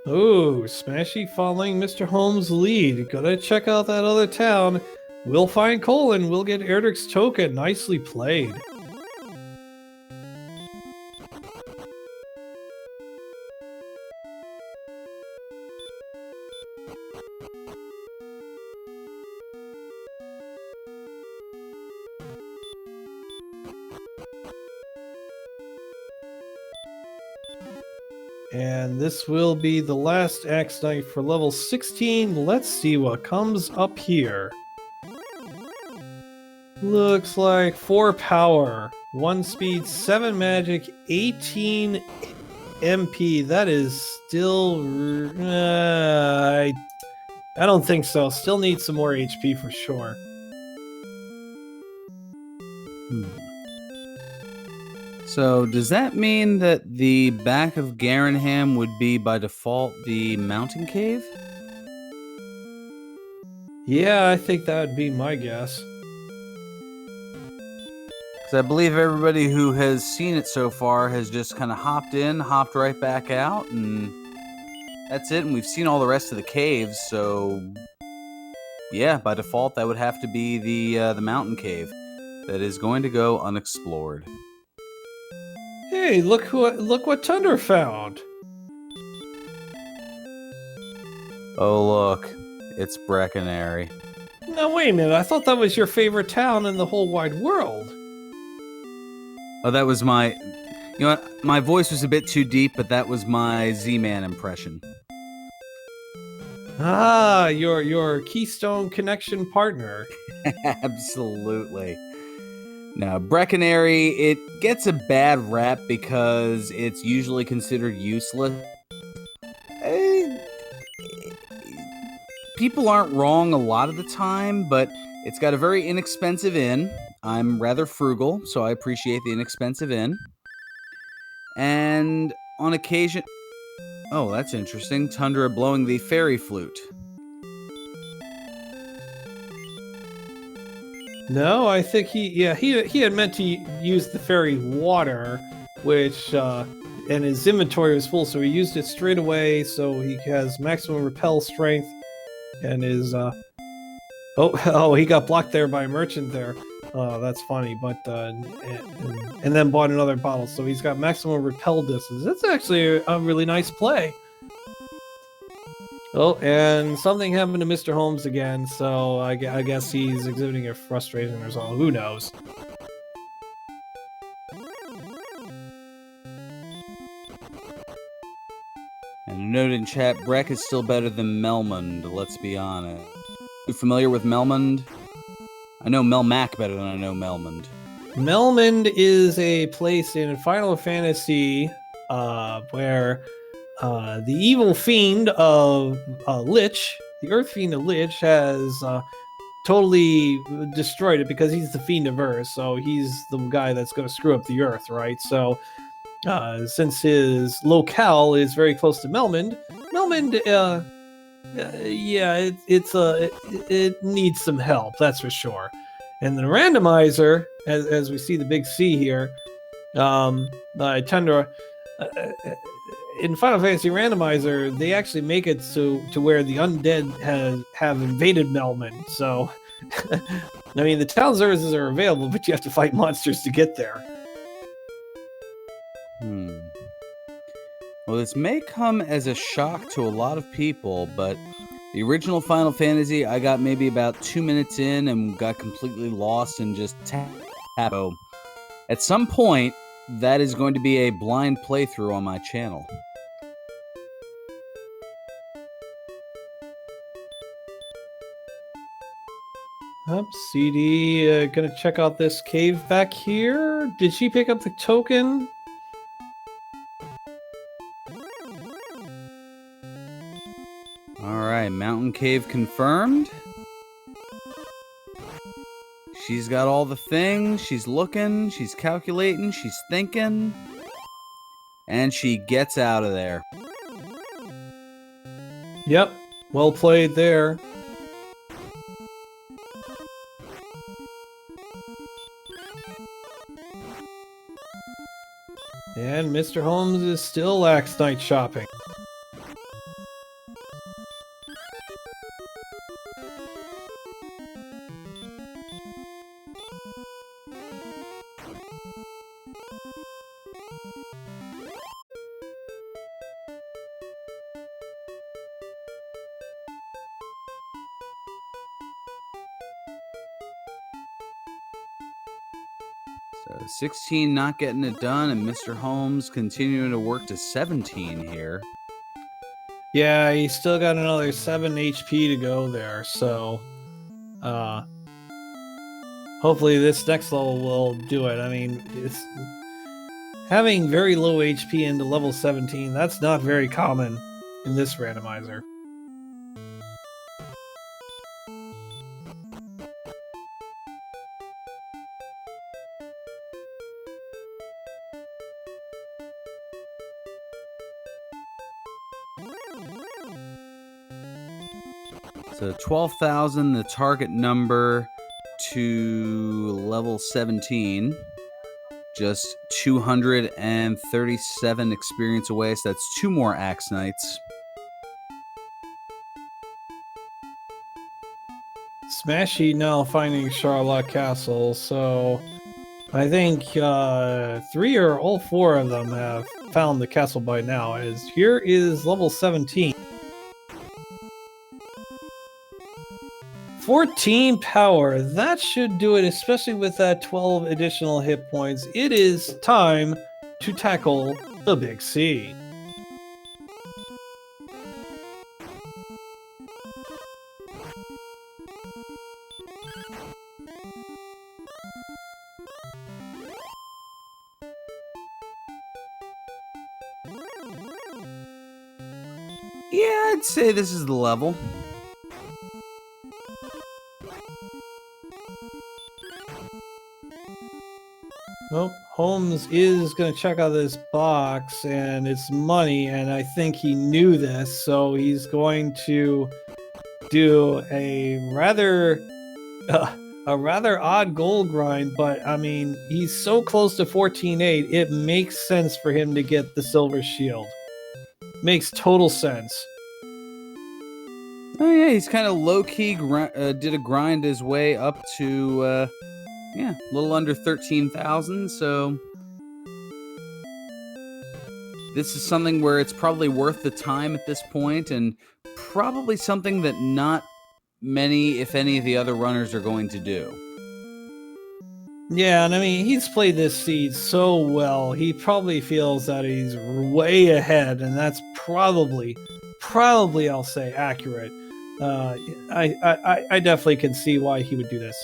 Oh, Smashy following Mr. Holmes' lead. Gotta check out that other town. We'll find Colin. We'll get Erdrick's token. Nicely played. And this will be the last Axe Knight for level 16. Let's see what comes up here. Looks like 4 power, 1 speed, 7 magic, 18 MP. That is still. I don't think so. Still need some more HP for sure. So does that mean that the back of Garanham would be by default the mountain cave? Yeah, I think that would be my guess. Because I believe everybody who has seen it so far has just kind of hopped in, hopped right back out, and that's it. And we've seen all the rest of the caves, so yeah, by default that would have to be the mountain cave that is going to go unexplored. Hey, look what Tundra found. Oh look, it's Breckenary. Now wait a minute, I thought that was your favorite town in the whole wide world. Oh, that was my... You know what? My voice was a bit too deep, but that was my Z-Man impression. Ah, your Keystone Connection partner. Absolutely. Now, Breckenary, it gets a bad rap because it's usually considered useless. People aren't wrong a lot of the time, but it's got a very inexpensive inn. I'm rather frugal, so I appreciate the inexpensive inn. And on occasion... Oh, that's interesting. Tundra blowing the fairy flute. No, I think he had meant to use the fairy water, which and his inventory was full, so he used it straight away. So he has maximum repel strength, and his he got blocked there by a merchant there. Oh, that's funny, but and then bought another bottle, so he's got maximum repel distance. That's actually a really nice play. Oh, and something happened to Mr. Holmes again, so I guess he's exhibiting a frustration or something. Who knows? And a note in chat, Breck is still better than Melmond, let's be honest. You familiar with Melmond? I know Melmac better than I know Melmond. Melmond is a place in Final Fantasy where the evil fiend of Lich, the Earth Fiend of Lich, has totally destroyed it because he's the Fiend of Earth, so he's the guy that's going to screw up the Earth, right? So since his locale is very close to Melmond, it needs some help, that's for sure. And the randomizer, as we see the big C here, Tundra, in Final Fantasy Randomizer, they actually make it to where the undead have invaded Melmond. So, I mean, the town services are available, but you have to fight monsters to get there. Well, this may come as a shock to a lot of people, but the original Final Fantasy, I got maybe about 2 minutes in and got completely lost and just So, at some point, that is going to be a blind playthrough on my channel. Up, CD, gonna check out this cave back here. Did she pick up the token? Alright, mountain cave confirmed. She's got all the things, she's looking, she's calculating, she's thinking. And she gets out of there. Yep, well played there. And Mr. Holmes is still axe night shopping. So 16 not getting it done, and Mr. Holmes continuing to work to 17 here. Yeah, he's still got another 7 HP to go there, so... hopefully this next level will do it. I mean, it's having very low HP into level 17. That's not very common in this randomizer. So 12,000, the target number to level 17. Just 237 experience away, so that's 2 more Axe Knights. Smashy now finding Charlotte Castle, so I think 3 or all 4 of them have found the castle by now, as here is level 17. 14 power, that should do it, especially with that 12 additional hit points. It is time to tackle the Big C. Yeah, I'd say this is the level. Well, Holmes is going to check out this box, and it's money, and I think he knew this, so he's going to do a rather odd goal grind, but I mean, he's so close to 14.8, it makes sense for him to get the silver shield. Makes total sense. Oh yeah, he's kind of low-key did a grind his way up to yeah, a little under 13,000, so this is something where it's probably worth the time at this point, and probably something that not many, if any, of the other runners are going to do. Yeah, and I mean, he's played this seed so well, he probably feels that he's way ahead, and that's probably, I'll say, accurate. I definitely can see why he would do this.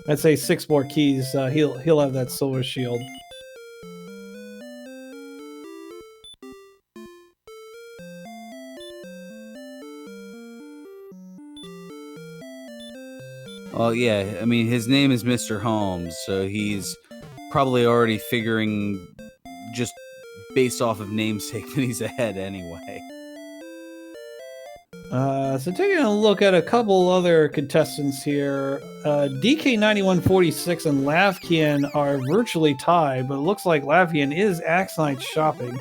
I'd say 6 more keys, he'll have that silver shield. Well, yeah, I mean, his name is Mr. Holmes, so he's probably already figuring, just based off of namesake, that he's ahead anyway. So taking a look at a couple other contestants here, DK9146 and Lavkian are virtually tied, but it looks like Lavkian is Axe Knight shopping.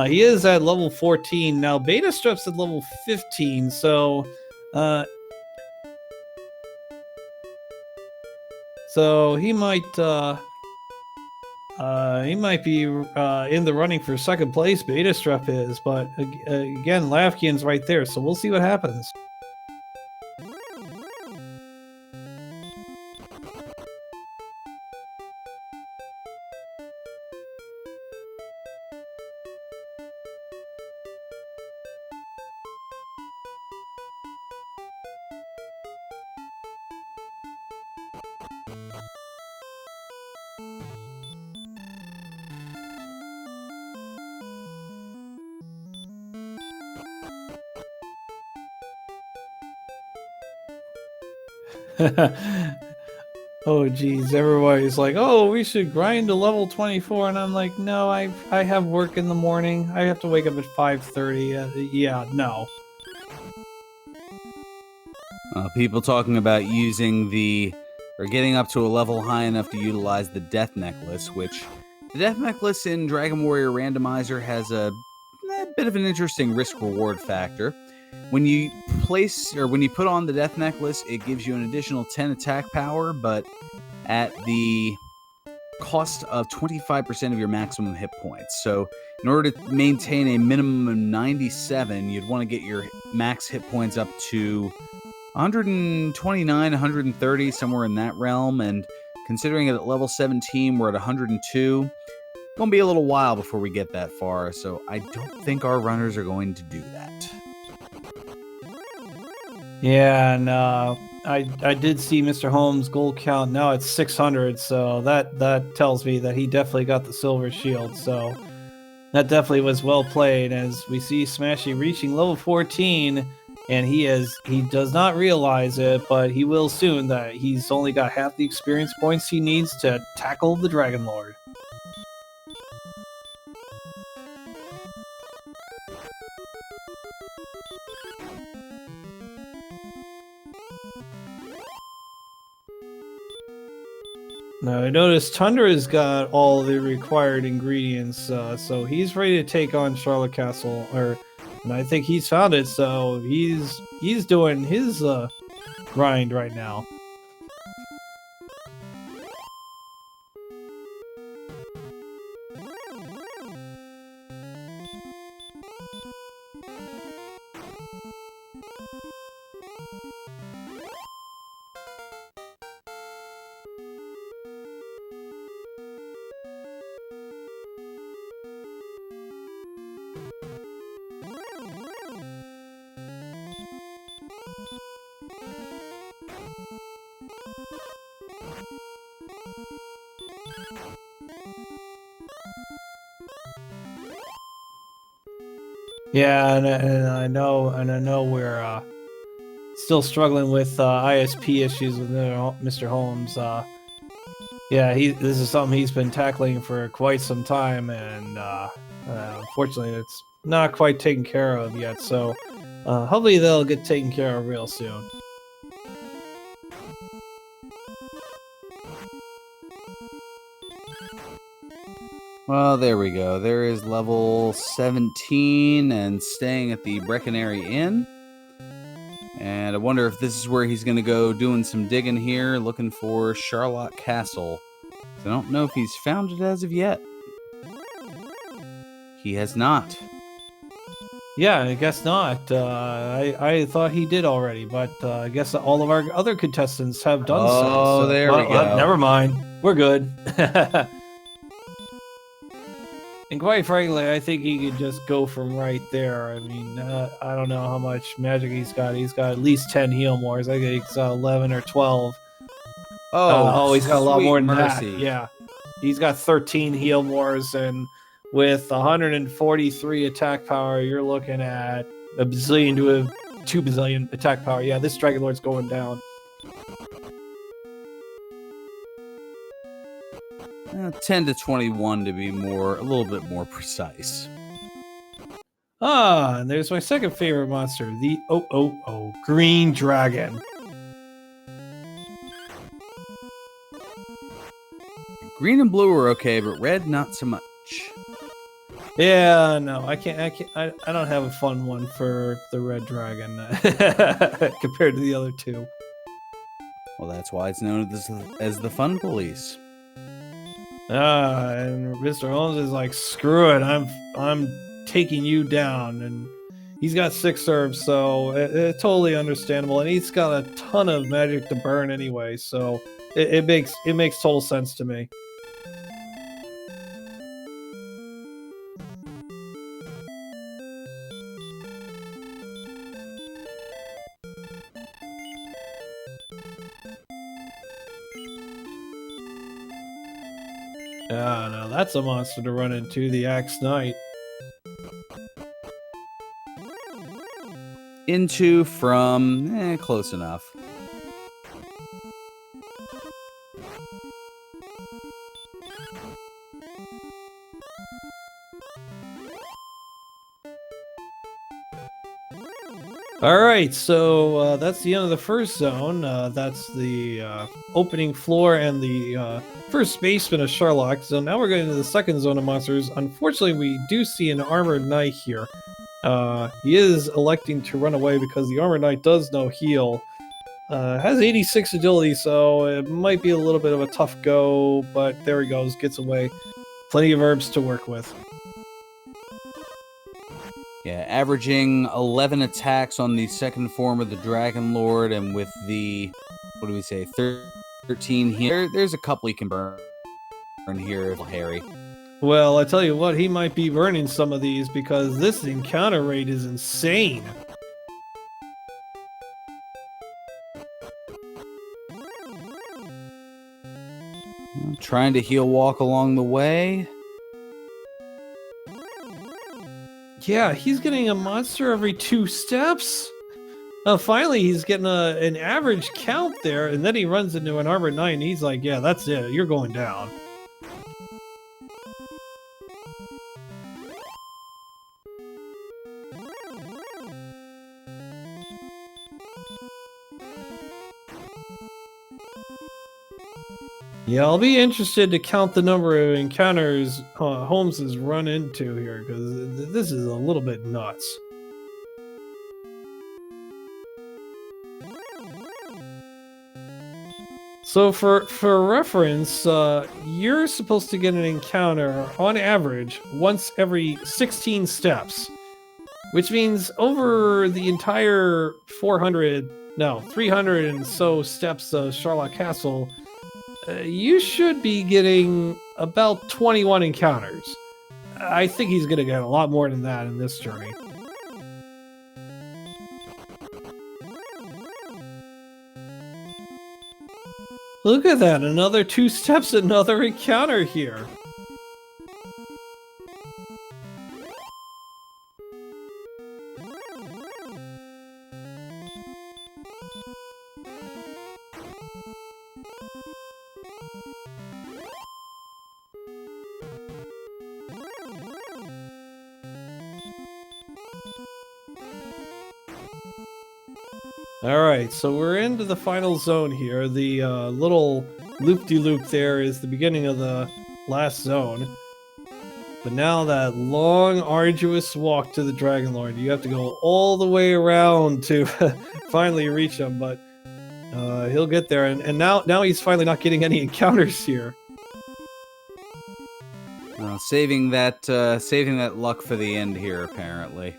He is at level 14. Now, Beta Strep's at level 15, so he might be in the running for second place. Beta Strep is, but again, Lavkian's right there, so we'll see what happens. Oh geez, everybody's like, oh, we should grind to level 24, and I'm like, no, I have work in the morning. I have to wake up at 5:30. Yeah, no. People talking about using or getting up to a level high enough to utilize the Death Necklace, which the Death Necklace in Dragon Warrior Randomizer has a bit of an interesting risk-reward factor. When you put on the Death Necklace, it gives you an additional 10 attack power, but at the cost of 25% of your maximum hit points. So in order to maintain a minimum of 97, you'd want to get your max hit points up to 129, 130, somewhere in that realm. And considering it at level 17, we're at 102. Gonna be a little while before we get that far, so I don't think our runners are going to do that. Yeah, and I did see Mr. Holmes' gold count. Now it's 600, so that tells me that he definitely got the silver shield. So that definitely was well played. As we see Smashy reaching level 14, and he does not realize it, but he will soon. That he's only got half the experience points he needs to tackle the Dragon Lord. Now I noticed Tundra's got all the required ingredients, so he's ready to take on Charlotte Castle, and I think he's found it. So he's doing his grind right now. Yeah, and I know we're still struggling with ISP issues with Mr. Holmes. Yeah, this is something he's been tackling for quite some time, and unfortunately, it's not quite taken care of yet. So hopefully, they'll get taken care of real soon. Well, there we go. There is level 17 and staying at the Breckenary Inn. And I wonder if this is where he's going to go doing some digging here, looking for Charlotte Castle. I don't know if he's found it as of yet. He has not. Yeah, I guess not. I thought he did already, but I guess all of our other contestants have done so. Oh, there we go. Never mind. We're good. And quite frankly, I think he could just go from right there. I mean, I don't know how much magic he's got. He's got at least 10 heal mores. I think he's got 11 or 12. He's got a lot more than mercy. that. Yeah. He's got 13 heal mores, and with 143 attack power, you're looking at a bazillion to a 2 bazillion attack power. Yeah, this Dragon Lord's going down. 10 to 21 to be a little bit more precise. And there's my second favorite monster, the Green Dragon. Green and blue are okay, but red not so much. Yeah, no, I don't have a fun one for the Red Dragon compared to the other two. Well, that's why it's known as the Fun Police. And Mr. Holmes is like, screw it, I'm taking you down, and he's got 6 herbs, so it's totally understandable, and he's got a ton of magic to burn anyway, so it makes total sense to me. No, that's a monster to run into, the Axe Knight. Into, from, close enough. Alright, so that's the end of the first zone. That's the opening floor and the first basement of Sherlock. So now we're going to the second zone of monsters. Unfortunately, we do see an armored knight here. He is electing to run away because the armored knight does no heal. Has 86 agility, so it might be a little bit of a tough go, but there he goes, gets away. Plenty of herbs to work with. Yeah, averaging 11 attacks on the second form of the Dragon Lord, and with the, what do we say, 13 here. There's a couple he can burn here, Harry. Well, I tell you what, he might be burning some of these because this encounter rate is insane. Trying to heal walk along the way. Yeah, he's getting a monster every 2 steps. Finally, he's getting an average count there, and then he runs into an Armor Knight, and he's like, yeah, that's it. You're going down. Yeah, I'll be interested to count the number of encounters Holmes has run into here, because this is a little bit nuts. So for reference, you're supposed to get an encounter on average once every 16 steps, which means over the entire 300 and so steps of Charlotte Castle, you should be getting about 21 encounters. I think he's going to get a lot more than that in this journey. Look at that, another 2 steps, another encounter here. Alright, so we're into the final zone here. The little loop-de-loop there is the beginning of the last zone. But now that long, arduous walk to the Dragon Lord. You have to go all the way around to finally reach him, but he'll get there. And now he's finally not getting any encounters here. Saving that luck for the end here, apparently.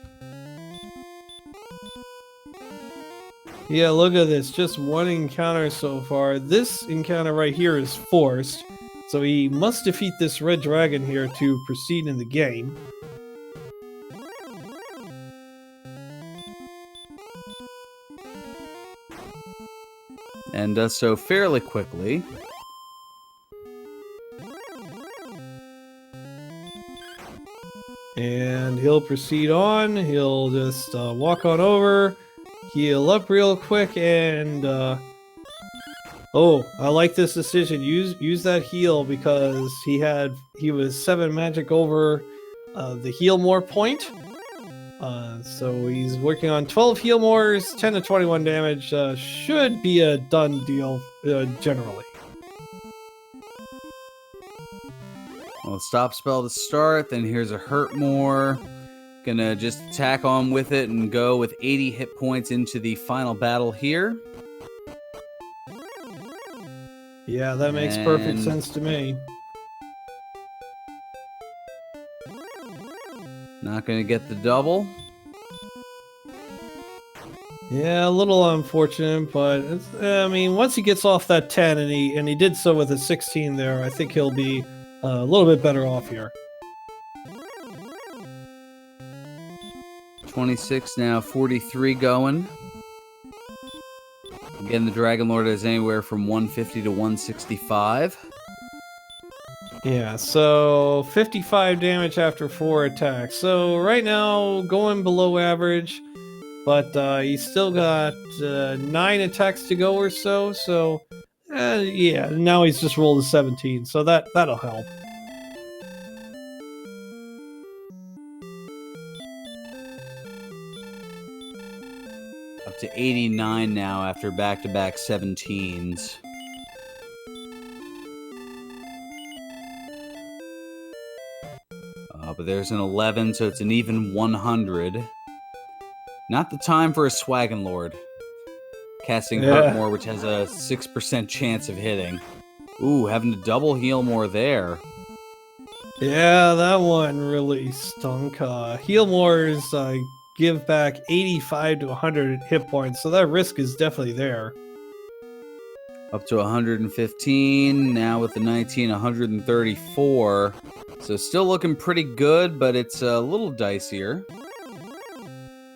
Yeah, look at this. Just one encounter so far. This encounter right here is forced. So he must defeat this red dragon here to proceed in the game. And does so fairly quickly. And he'll proceed on. He'll just walk on over. Heal up real quick and oh, I like this decision. Use that heal because he was 7 magic over the heal more point. So he's working on 12 heal mores, 10 to 21 damage. Should be a done deal generally. Well, stop spell to start. Then here's a hurt more. Gonna just tack on with it and go with 80 hit points into the final battle here. Yeah, that makes perfect sense to me. Not gonna get the double. Yeah, a little unfortunate, but I mean, once he gets off that 10 and he did so with a 16 there, I think he'll be a little bit better off here. 26 now, 43 going. Again, the Dragon Lord is anywhere from 150 to 165. Yeah, so 55 damage after 4 attacks. So right now, going below average, but he's still got 9 attacks to go or so. So, yeah, now he's just rolled a 17, so that'll help. Up to 89 now after back-to-back 17s. But there's an 11, so it's an even 100. Not the time for a Swaggin' Lord. Casting Hurtmore, which has a 6% chance of hitting. Ooh, having to double heal more there. Yeah, that one really stunk. Healmores give back 85 to 100 hit points, so that risk is definitely there. Up to 115, now with the 19, 134. So still looking pretty good, but it's a little dicier.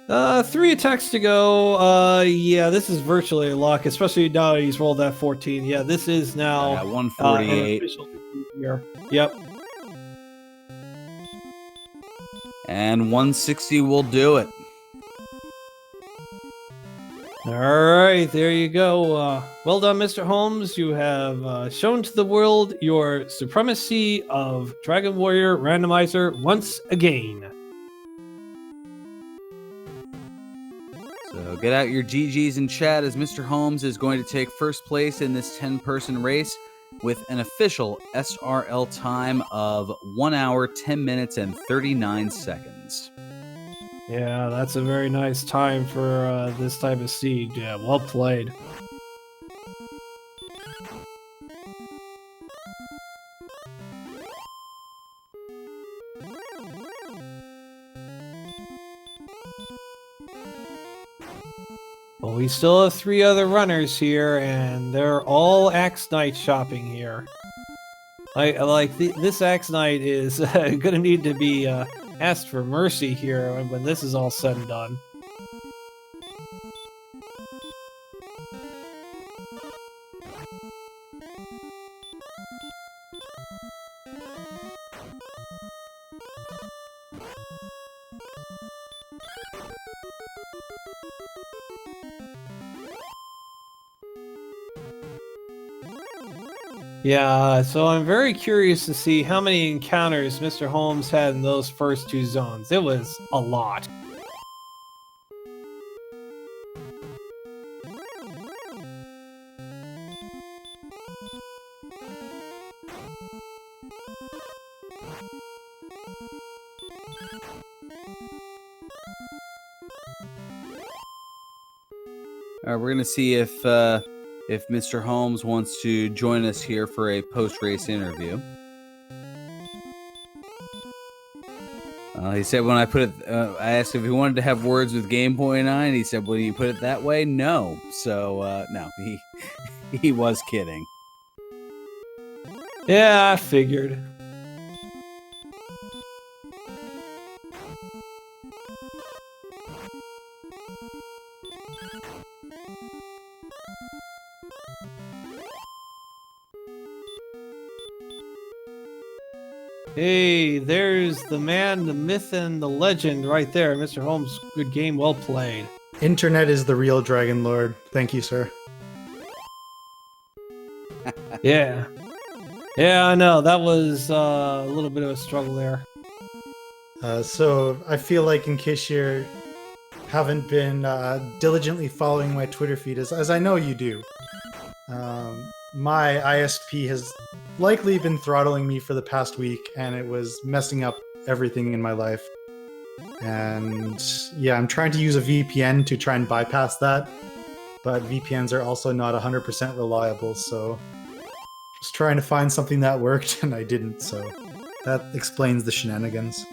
3 attacks to go. Yeah, this is virtually a lock, especially now he's rolled that 14. Yeah, this is now At an 148. official defeat here. Yep. And 160 will do it. All right, there you go. Well done, Mr. Holmes. You have shown to the world your supremacy of Dragon Warrior Randomizer once again. So get out your GGs in chat, as Mr. Holmes is going to take first place in this 10-person race with an official SRL time of 1 hour, 10 minutes, and 39 seconds. Yeah, that's a very nice time for this type of seed. Yeah, well played. Well, we still have 3 other runners here, and they're all Axe Knight shopping here. This Axe Knight is gonna need to be asked for mercy here when this is all said and done. Yeah, so I'm very curious to see how many encounters Mr. Holmes had in those first 2 zones. It was a lot. All right, we're gonna see if Mr. Holmes wants to join us here for a post-race interview. He said when I put it, I asked if he wanted to have words with Game Boy 9. He said, "When you put it that way, no." So no, he was kidding. Yeah, I figured. Hey, there's the man, the myth, and the legend right there. Mr. Holmes, good game, well played. Internet is the real Dragon Lord. Thank you, sir. Yeah. Yeah, I know. That was a little bit of a struggle there. So I feel like in case you haven't been diligently following my Twitter feed, as I know you do, my ISP has likely been throttling me for the past week, and it was messing up everything in my life. And yeah, I'm trying to use a VPN to try and bypass that, but VPNs are also not 100% reliable, so just trying to find something that worked, and I didn't, so that explains the shenanigans.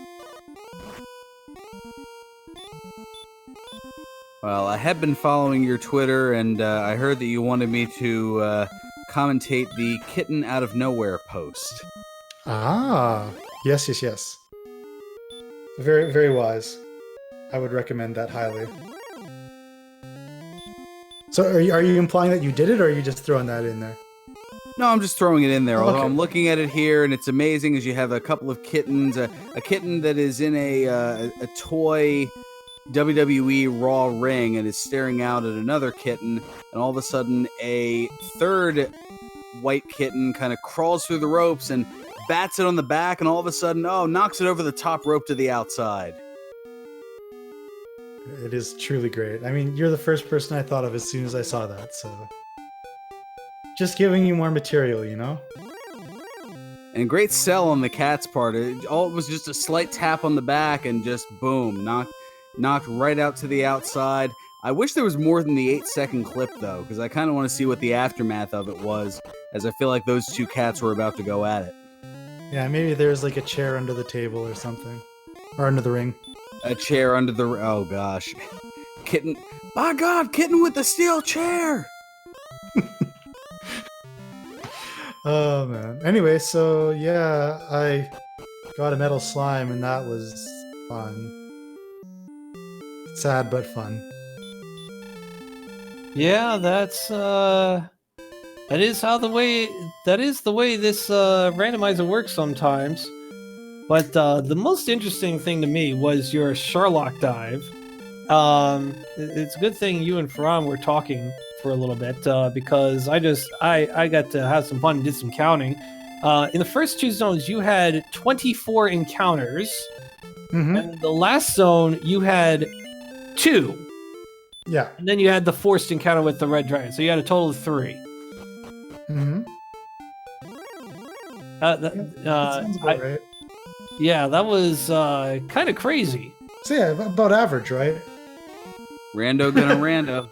Well, I have been following your Twitter, and I heard that you wanted me to commentate the Kitten Out of Nowhere post. Ah, yes, yes, yes. Very, very wise. I would recommend that highly. So are you implying that you did it, or are you just throwing that in there? No, I'm just throwing it in there. Oh, Although okay. I'm looking at it here, and it's amazing as you have a couple of kittens, a kitten that is in a toy WWE Raw ring and is staring out at another kitten, and all of a sudden a third white kitten kind of crawls through the ropes and bats it on the back, and all of a sudden, knocks it over the top rope to the outside. It is truly great. I mean, you're the first person I thought of as soon as I saw that, so just giving you more material, you know? And great sell on the cat's part. It was just a slight tap on the back and just boom, knocked right out to the outside. I wish there was more than the 8-second clip, though, because I kind of want to see what the aftermath of it was, as I feel like those two cats were about to go at it. Yeah, maybe there's like a chair under the table or something. Or under the ring. A chair under the... Oh, gosh. Kitten... My God, kitten with the steel chair! Oh, man. Anyway, so yeah, I got a metal slime, and that was fun. Sad but fun. Yeah, that is the way this randomizer works sometimes. But the most interesting thing to me was your Sherlock dive. It's a good thing you and Faram were talking for a little bit because I got to have some fun and did some counting. In the first two zones, you had 24 encounters, and the last zone you had 2. Yeah. And then you had the forced encounter with the red dragon, so you had a total of 3. That sounds about right. Yeah, that was kind of crazy. So yeah, about average, right? Rando gonna rando.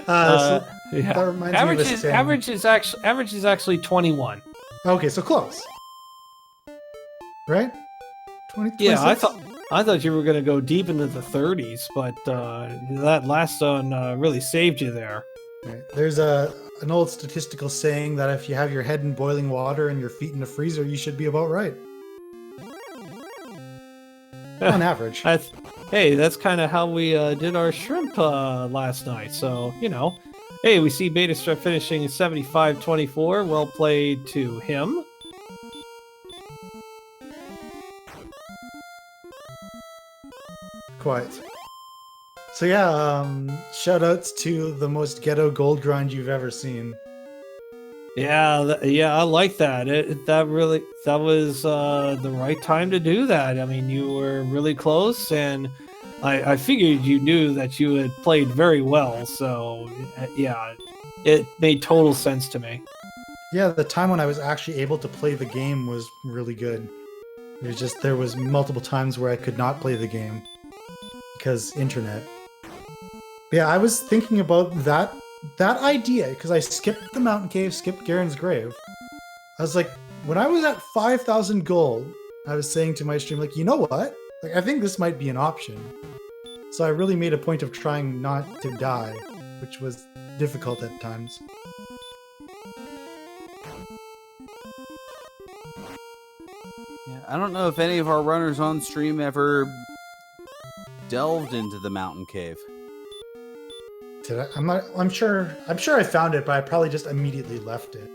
So Yeah. that reminds me of a saying. Average is actually 21. Okay, so close. Right? 20, Yeah, 26? I thought you were going to go deep into the 30s, but that last zone really saved you there. Right. There's an old statistical saying that if you have your head in boiling water and your feet in the freezer, you should be about right. On average. Hey, that's kind of how we did our shrimp last night. So, hey, we see Beta Strip finishing 75-24. Well played to him. Quite. So yeah, shout outs to the most ghetto gold grind you've ever seen. Yeah, I like that. That was the right time to do that. I mean, you were really close, and I figured you knew that you had played very well. So yeah, it made total sense to me. Yeah, the time when I was actually able to play the game was really good. There was multiple times where I could not play the game because internet. Yeah, I was thinking about that idea because I skipped the mountain cave, skipped Garen's grave. I was like, when I was at 5,000 gold, I was saying to my stream, like, you know what? Like, I think this might be an option. So I really made a point of trying not to die, which was difficult at times. Yeah, I don't know if any of our runners on stream ever delved into the mountain cave. Did I? I'm sure I found it, but I probably just immediately left it.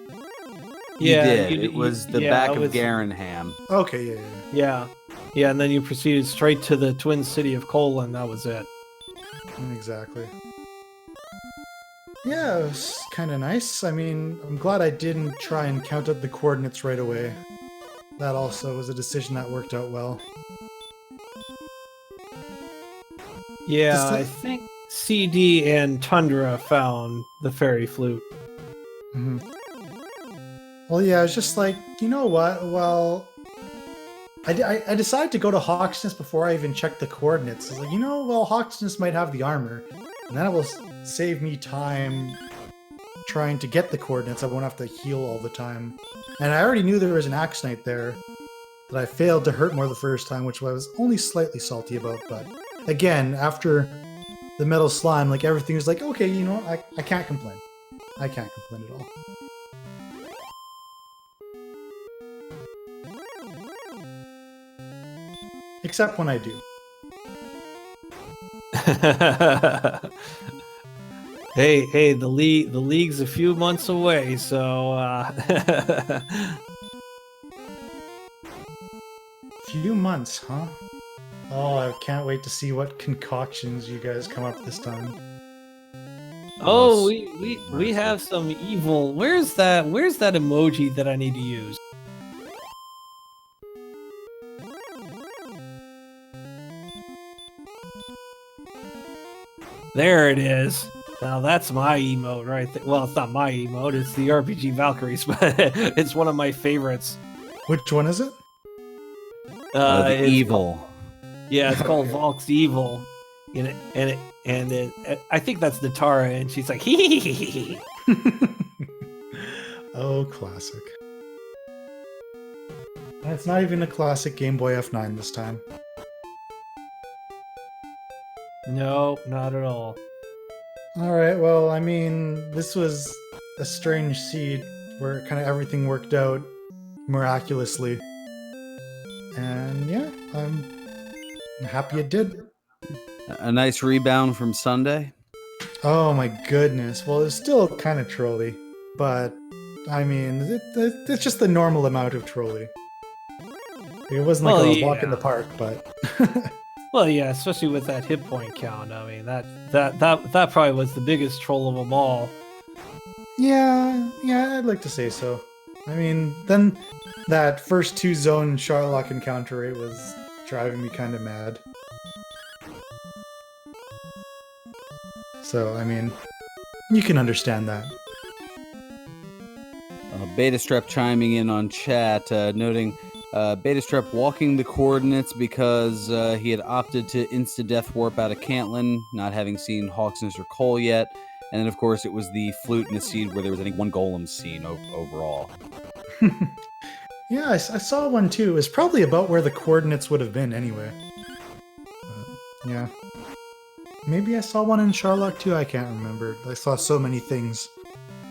Yeah, you did. It was the back of Garenham. Okay, yeah, and then you proceeded straight to the Twin City of Cole, and that was it. Exactly. Yeah, it was kind of nice. I mean, I'm glad I didn't try and count up the coordinates right away. That also was a decision that worked out well. Yeah, I think CD and Tundra found the fairy flute. Mm-hmm. Well, yeah, I was just like, you know what? Well, I decided to go to Hawksness before I even checked the coordinates. I was like, Hawksness might have the armor, and then it will save me time trying to get the coordinates. I won't have to heal all the time. And I already knew there was an Axe Knight there that I failed to hurt more the first time, which I was only slightly salty about. But again, after the metal slime, like everything was like, okay, I can't complain. I can't complain at all. Except when I do. Hey, the league's a few months away, so few months, huh? Oh, I can't wait to see what concoctions you guys come up this time. Oh, we have some evil. Where's that emoji that I need to use? There it is. Now that's my emote right there. Well, it's not my emote, it's the RPG Valkyries, but it's one of my favorites. Which one is it? The evil. Yeah, it's called Valk's Evil. And I think that's Natara, and she's like, hee. Oh, classic. And it's not even a classic Game Boy F9 this time. No, not at all. Alright, well, I mean, this was a strange seed where kind of everything worked out miraculously. And yeah, I'm happy it did. A nice rebound from Sunday. Oh my goodness. Well, it's still kind of trolly, but I mean, it's just the normal amount of trolly. It wasn't like Well, a walk in the yeah. park, but Well, yeah, especially with that hit point count. I mean, that probably was the biggest troll of them all. yeah, I'd like to say so. I mean, then that first 2-zone Charlock encounter, it was driving me kind of mad. So, I mean, you can understand that. Betastrep chiming in on chat, noting Betastrep walking the coordinates because he had opted to insta-death warp out of Cantlin, not having seen Hawksness or Cole yet. And then, of course, it was the flute and the seed where there was, I think, one golem scene overall. Yeah, I saw one too. It was probably about where the coordinates would have been anyway. Yeah. Maybe I saw one in Charlock too, I can't remember. I saw so many things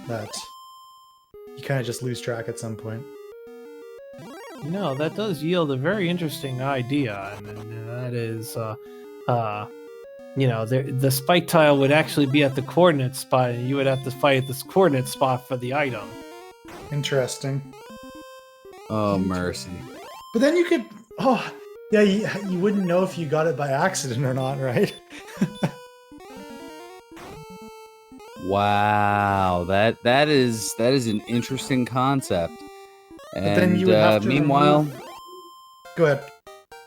that you kind of just lose track at some point. No, that does yield a very interesting idea, and that is, the spike tile would actually be at the coordinate spot, and you would have to fight at this coordinate spot for the item. Interesting. Oh, mercy. But then you could... Oh, yeah, you wouldn't know if you got it by accident or not, right? Wow, that is an interesting concept. But then you would have to meanwhile, Go ahead.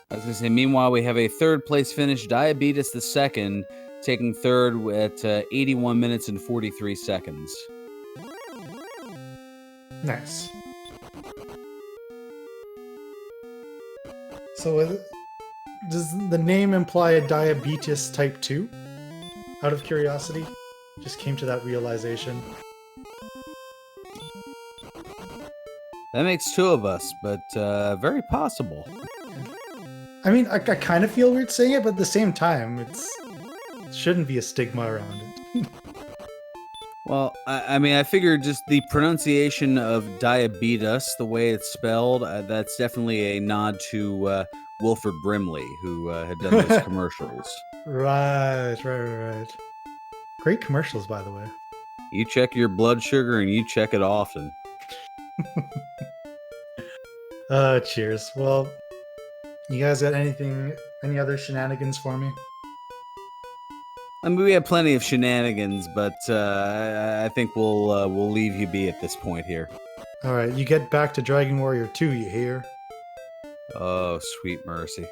I was gonna say, meanwhile, we have a third place finish, Diabetes the second, taking third at 81 minutes and 43 seconds. Nice. So does the name imply a diabetes type 2? Out of curiosity? Just came to that realization. That makes two of us, but very possible. I mean, I kind of feel weird saying it, but at the same time, it shouldn't be a stigma around it. Well, I mean, I figured just the pronunciation of diabetes, the way it's spelled, that's definitely a nod to Wilford Brimley, who had done those commercials. Right. Great commercials, by the way. You check your blood sugar and you check it often. Cheers. Well, you guys got any other shenanigans for me? I mean, we have plenty of shenanigans, but I think we'll leave you be at this point here. All right, you get back to Dragon Warrior 2, you hear? Oh, sweet mercy.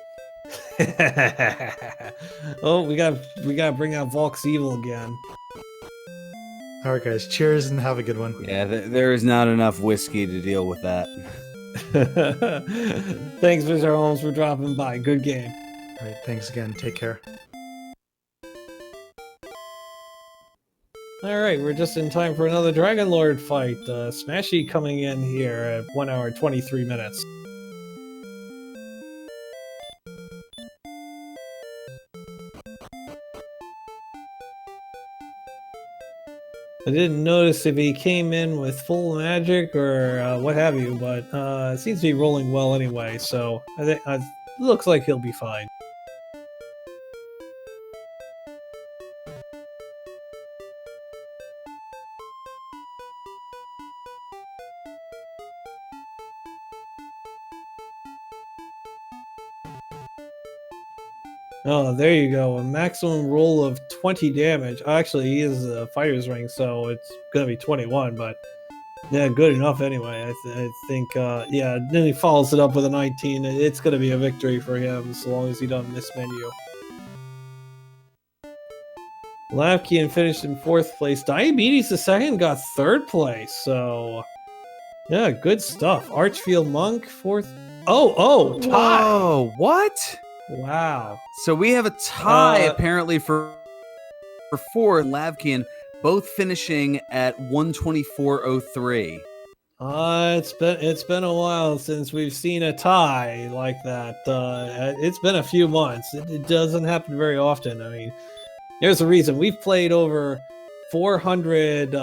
Oh, we gotta bring out Volk's Evil again. All right, guys. Cheers and have a good one. Yeah, there is not enough whiskey to deal with that. Thanks, Mr. Holmes, for dropping by. Good game. All right, thanks again. Take care. All right, we're just in time for another Dragon Lord fight. Smashy coming in here at 1 hour 23 minutes. I didn't notice if he came in with full magic or what have you, but it seems to be rolling well anyway, so I think it looks like he'll be fine. Oh, there you go. A maximum roll of 20 damage. Actually, he is a fighter's ring, so it's going to be 21, but yeah, good enough anyway. I think, yeah, then he follows it up with a 19. It's going to be a victory for him, so long as he doesn't miss menu. Lavkian finished in 4th place. Diabetes the second got 3rd place, so yeah, good stuff. Archfield Monk, 4th. Oh, tie! Whoa, what? Wow. So we have a tie apparently for 4 and Lavkian, both finishing at 124.03. It's been a while since we've seen a tie like that. It's been a few months. It doesn't happen very often. I mean, there's a reason. We've played over 400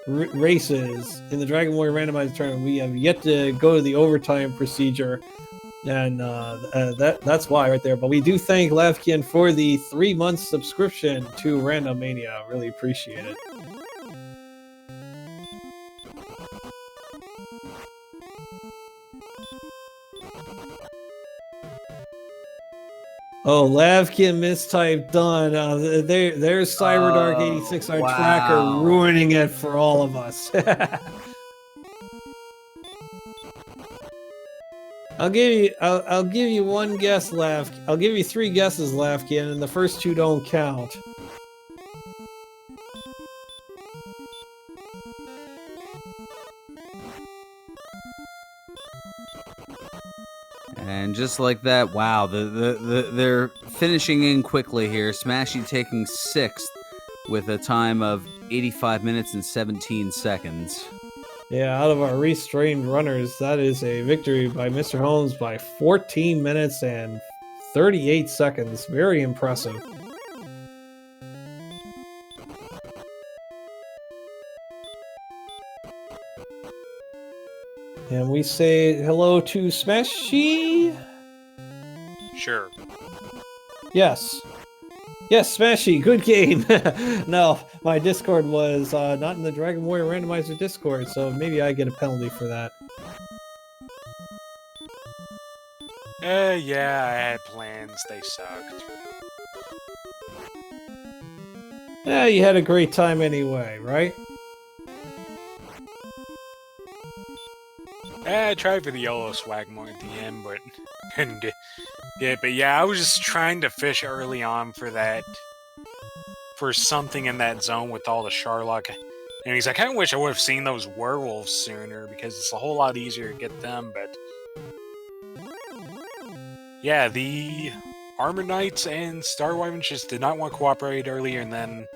races in the Dragon Warrior Randomizer tournament. We have yet to go to the overtime procedure. And that's why right there. But we do thank Lavkin for the 3-month subscription to Random Mania. Really appreciate it. Oh, Lavkin mistype done. There's CyberDark86, our tracker, wow. ruining it for all of us. I'll give you one guess, I'll give you 3 guesses, Lavkin, and the first 2 don't count. And just like that, wow, they're finishing in quickly here. Smashy taking 6th with a time of 85 minutes and 17 seconds. Yeah, out of our restrained runners, that is a victory by Mr. Holmes by 14 minutes and 38 seconds. Very impressive. And we say hello to Smashy. Sure. Yes. Yes, Smashy, good game. No, my Discord was not in the Dragon Warrior Randomizer Discord, so maybe I get a penalty for that. Yeah, I had plans. They sucked. Yeah, you had a great time anyway, right? I tried for the YOLO swag more at the end, but couldn't get it. But yeah, I was just trying to fish early on for that, for something in that zone with all the Sharlock. And he's like, I wish I would have seen those werewolves sooner, because it's a whole lot easier to get them, but... Yeah, the Armor Knights and Star Wyverns just did not want to cooperate earlier, and then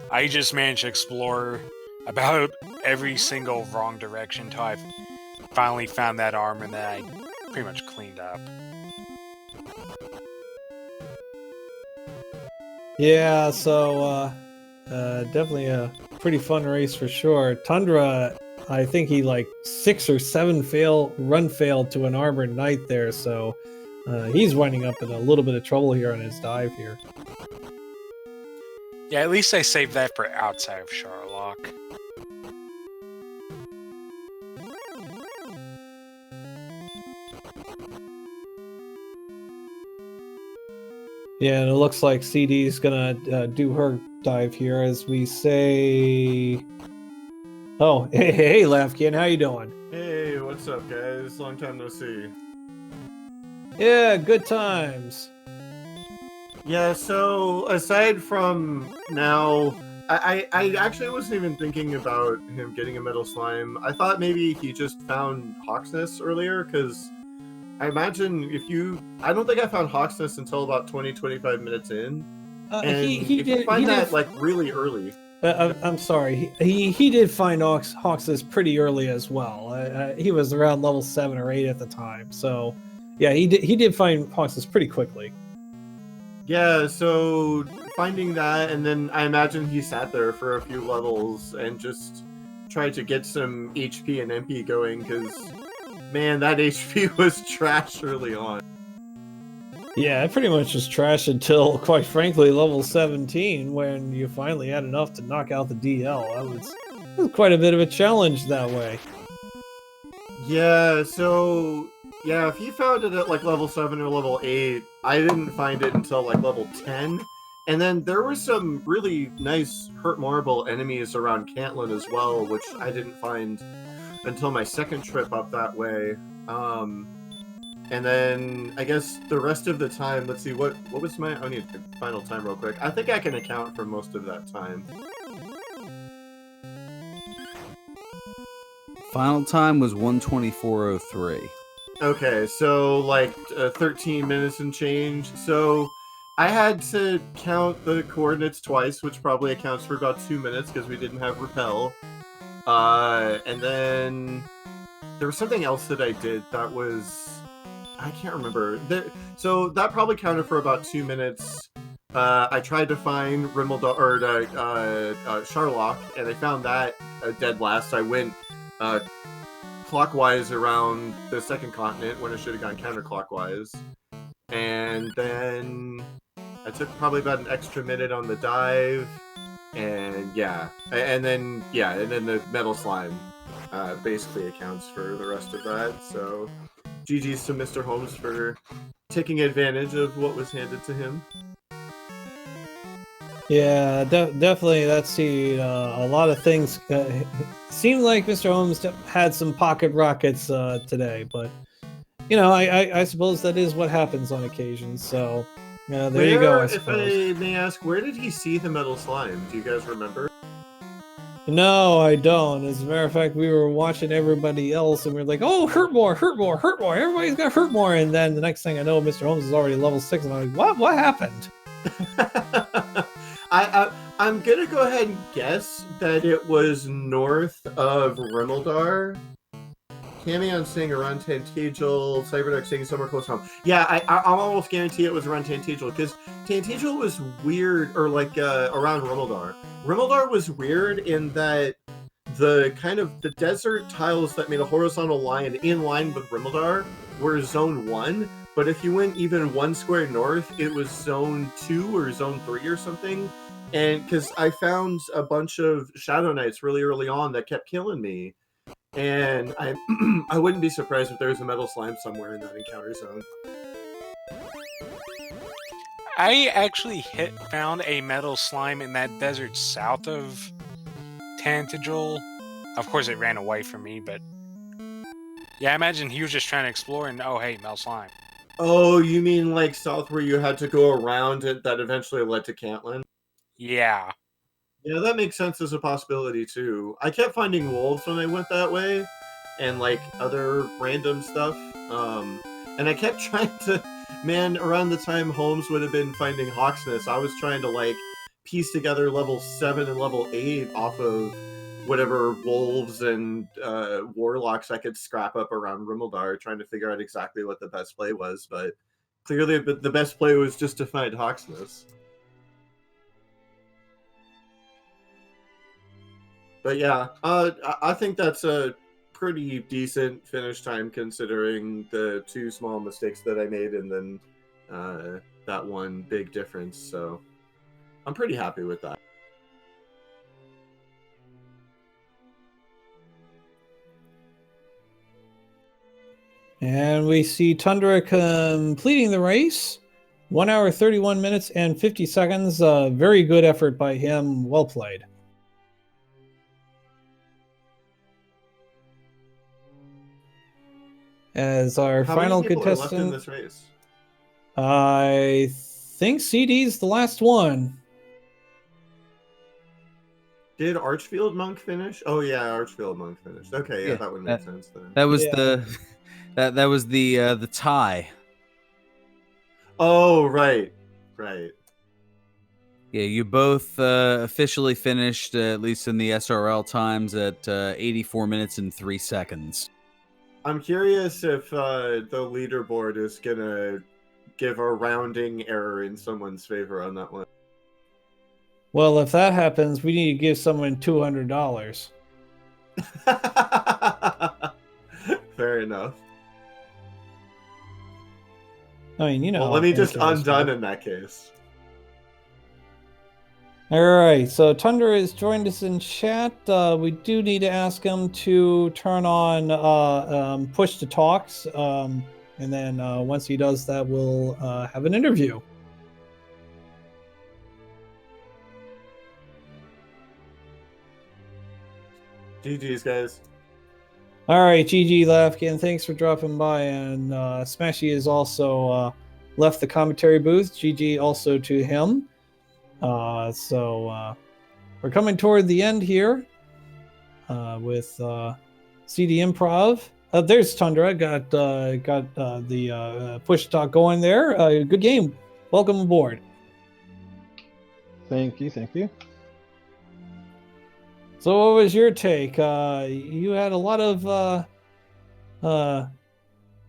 I just managed to explore about every single wrong direction until I finally found that armor that I pretty much cleaned up. Yeah, so definitely a pretty fun race for sure. Tundra, I think he like 6 or 7 run failed to an Armored Knight there, so he's winding up in a little bit of trouble here on his dive here. Yeah, at least I saved that for outside of Sharlock. Yeah, and it looks like CD's gonna do her dive here as we say... Oh, hey, Lavkin, how you doing? Hey, what's up, guys? Long time no see. Yeah, good times. Yeah, so aside from now, I actually wasn't even thinking about him getting a metal slime. I thought maybe he just found Hawksness earlier, because I imagine I don't think I found Hawksness until about 20-25 minutes in. And He if you did find that like really early. I'm sorry. He did find Hawksness pretty early as well. He was around level 7 or 8 at the time. So, yeah, he did find Hawksness pretty quickly. Yeah, so finding that, and then I imagine he sat there for a few levels and just tried to get some HP and MP going, because, man, that HP was trash early on. Yeah, it pretty much was trash until, quite frankly, level 17, when you finally had enough to knock out the DL. That was quite a bit of a challenge that way. Yeah, so... Yeah, if he found it at like level 7 or level 8, I didn't find it until like level 10. And then there were some really nice Hurt Marble enemies around Cantlin as well, which I didn't find until my second trip up that way. And then I guess the rest of the time, let's see, what was my... I need the final time real quick. I think I can account for most of that time. Final time was 1:24:03. Okay, so like 13 minutes and change. So I had to count the coordinates twice, which probably accounts for about 2 minutes because we didn't have repel. And then there was something else that I did that was... I can't remember. So that probably counted for about 2 minutes. I tried to find Rimmel or Sharlock, and I found that dead last. I went clockwise around the second continent when I should have gone counterclockwise. And then I took probably about an extra minute on the dive. And and then the metal slime basically accounts for the rest of that. So GG's to Mr. Holmes for taking advantage of what was handed to him. Yeah, definitely. That's a lot of things. Seemed like Mr. Holmes had some pocket rockets today, but I suppose that is what happens on occasion. So there you go. I If suppose. I may ask, where did he see the metal slime? Do you guys remember? No, I don't. As a matter of fact, we were watching everybody else, and we were like, "Oh, hurt more, hurt more, hurt more! Everybody's got hurt more!" And then the next thing I know, Mr. Holmes is already level 6, and I'm like, "What? What happened?" I'm gonna go ahead and guess that it was north of Rimmeldar. Camion saying around Tantagel, Cyberduck saying somewhere close home. Yeah, I'm almost guarantee it was around Tantagel, because Tantagel was weird, or like around Rimmeldar. Rimmeldar was weird in that the kind of the desert tiles that made a horizontal line in line with Rimmeldar were zone 1, but if you went even 1 square north, it was zone 2 or zone 3 or something. And because I found a bunch of Shadow Knights really early on that kept killing me. And I wouldn't be surprised if there was a metal slime somewhere in that encounter zone. I actually found a metal slime in that desert south of Tantagel. Of course, it ran away from me, but yeah, I imagine he was just trying to explore, and oh, hey, metal slime. Oh, you mean like south where you had to go around it that eventually led to Cantlin? Yeah. Yeah, that makes sense as a possibility too. I kept finding wolves when I went that way, and like other random stuff. And I kept trying to, man, around the time Holmes would have been finding Hawksness, I was trying to like piece together level 7 and level 8 off of whatever wolves and warlocks I could scrap up around Rimmeldar, trying to figure out exactly what the best play was. But clearly, the best play was just to find Hawksness. But yeah, I think that's a pretty decent finish time considering the 2 small mistakes that I made and then that one big difference. So I'm pretty happy with that. And we see Tundra completing the race. 1 hour, 31 minutes, and 50 seconds. Very good effort by him. Well played. As our How final many people are left in contestant, this race? I think CD's the last one. Did Archfield Monk finish? Oh yeah, Archfield Monk finished. Okay, yeah, that would make sense then. That was Yeah. that was the tie. Oh right. Yeah, you both officially finished, at least in the SRL times, at 84 minutes and 3 seconds. I'm curious if the leaderboard is gonna give a rounding error in someone's favor on that one. Well, if that happens, we need to give someone $200. Fair enough. I mean, Well, how let me things just are, undone so. in that case. All right, so Tundra has joined us in chat. We do need to ask him to turn on push to talks, and then once he does that, we'll have an interview. GG's, guys. All right, GG Lafkin, thanks for dropping by, and Smashy has also left the commentary booth. GG also to him. So we're coming toward the end here with CD Improv. There's Tundra, got the push talk going there. Good game. Welcome aboard. Thank you. So what was your take? You had a lot of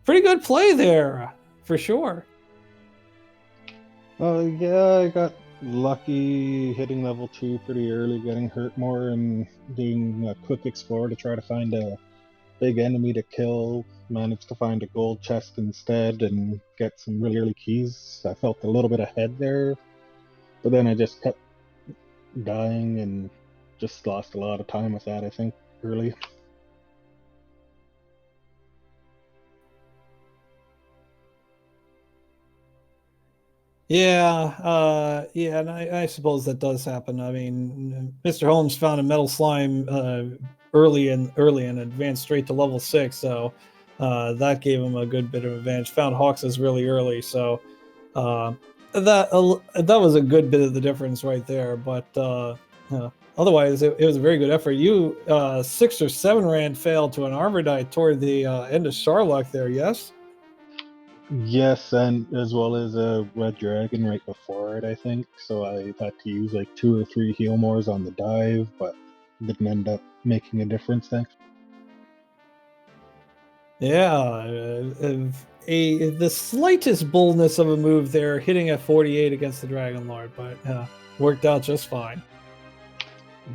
pretty good play there, for sure. Yeah, I got lucky hitting level 2 pretty early, getting hurt more, and doing a quick explore to try to find a big enemy to kill. Managed to find a gold chest instead and get some really early keys. I felt a little bit ahead there, but then I just kept dying and just lost a lot of time with that, I think, early. Yeah, and I suppose that does happen. I mean, Mr. Holmes found a metal slime early and advanced straight to level 6, so that gave him a good bit of advantage. Found Hawks's really early, so uh, that was a good bit of the difference right there. But otherwise, it was a very good effort. You 6 or 7 rand failed to an armor die toward the end of Sharlock there. Yes. Yes, and as well as a red dragon right before it, I think. So I had to use like 2 or 3 heal mores on the dive, but didn't end up making a difference then. Yeah, the slightest boldness of a move there, hitting at 48 against the Dragon Lord, but worked out just fine.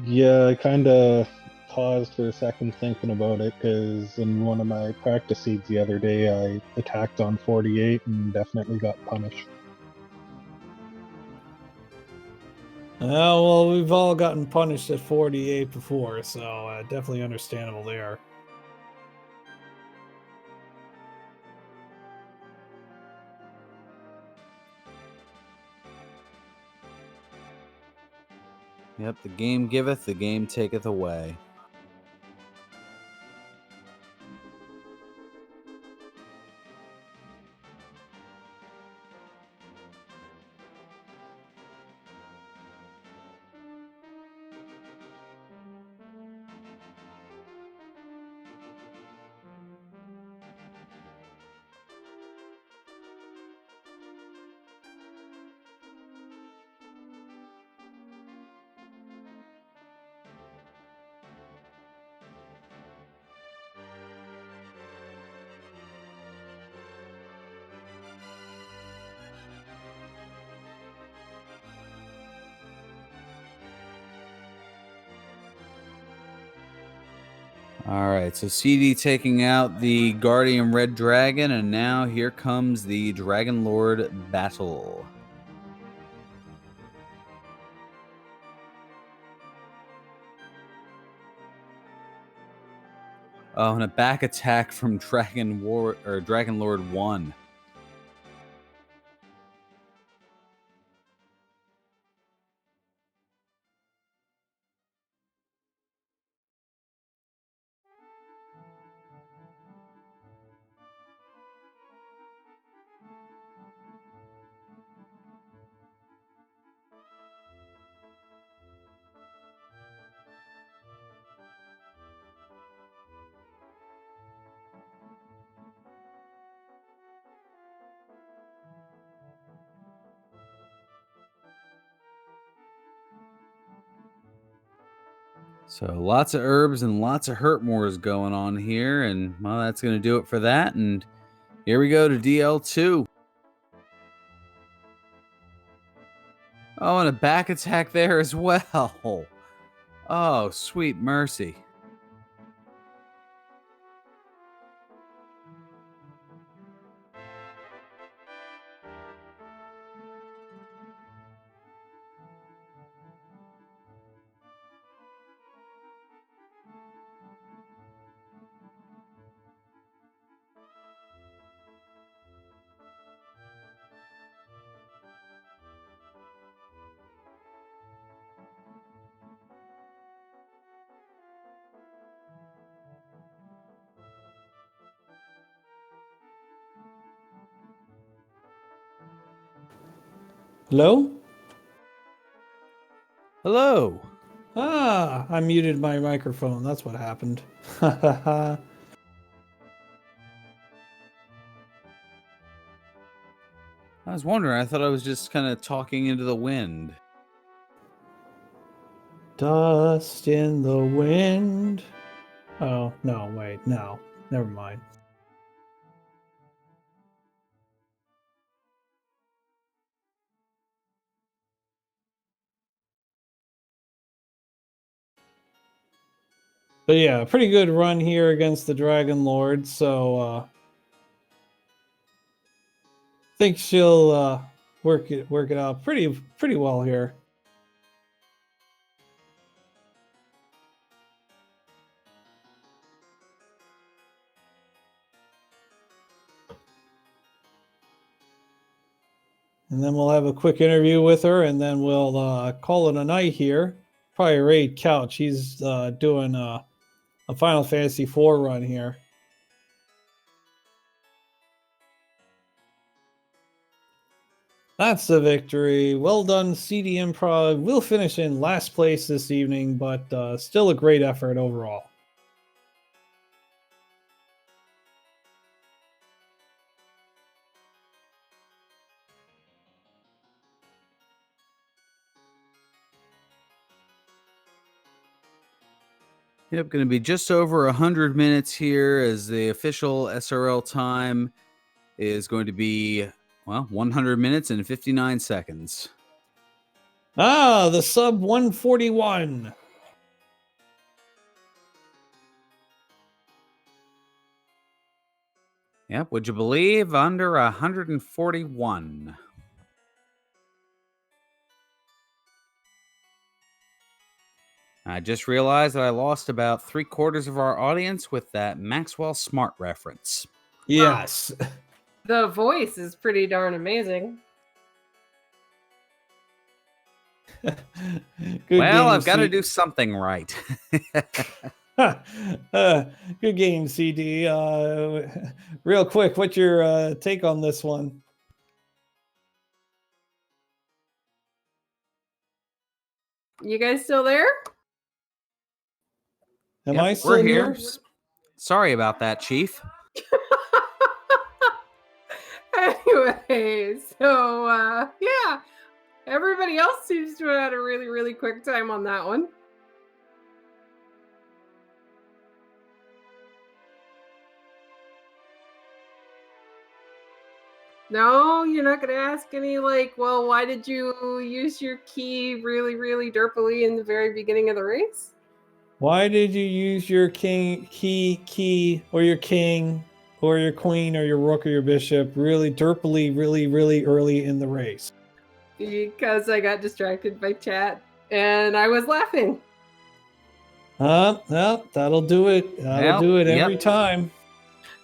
Yeah, I kind of paused for a second thinking about it because in one of my practice seeds the other day, I attacked on 48 and definitely got punished. Well, we've all gotten punished at 48 before, so definitely understandable there. Yep, the game giveth, the game taketh away. All right, so CD taking out the Guardian Red Dragon, and now here comes the Dragon Lord battle. Oh, and a back attack from Dragon Lord 1. So lots of herbs and lots of hurt mores going on here, and well, that's going to do it for that. And here we go to DL2. Oh, and a back attack there as well. Oh, sweet mercy. Hello? Hello. I muted my microphone. That's what happened. I was wondering. I thought I was just kind of talking into the wind. Dust in the wind. Oh, no, wait, no. Never mind. But yeah, pretty good run here against the Dragon Lord. So think she'll work it out pretty well here. And then we'll have a quick interview with her, and then we'll call it a night here. Probably raid Couch. He's doing a Final Fantasy IV run here. That's the victory. Well done, CD Improv. We'll finish in last place this evening, but still a great effort overall. Yep, going to be just over 100 minutes here, as the official SRL time is going to be, well, 100 minutes and 59 seconds. Ah, the sub 141. Yep, would you believe? Under 141. I just realized that I lost about 3/4 of our audience with that Maxwell Smart reference. Yes. The voice is pretty darn amazing. Good Well, game, I've got to C- do something right. Good game, CD. Real quick, what's your take on this one? You guys still there? Am Yep, I we're still here. here? Sorry about that, Chief. Anyway, so yeah, everybody else seems to have had a really, really quick time on that one. No, you're not going to ask any, like, well, why did you use your key really, really derpily in the very beginning of the race? Why did you use your key, or your king, or your queen, or your rook, or your bishop really derpily, really early in the race? Because I got distracted by chat and I was laughing. Well, that'll do it. That'll do it every time.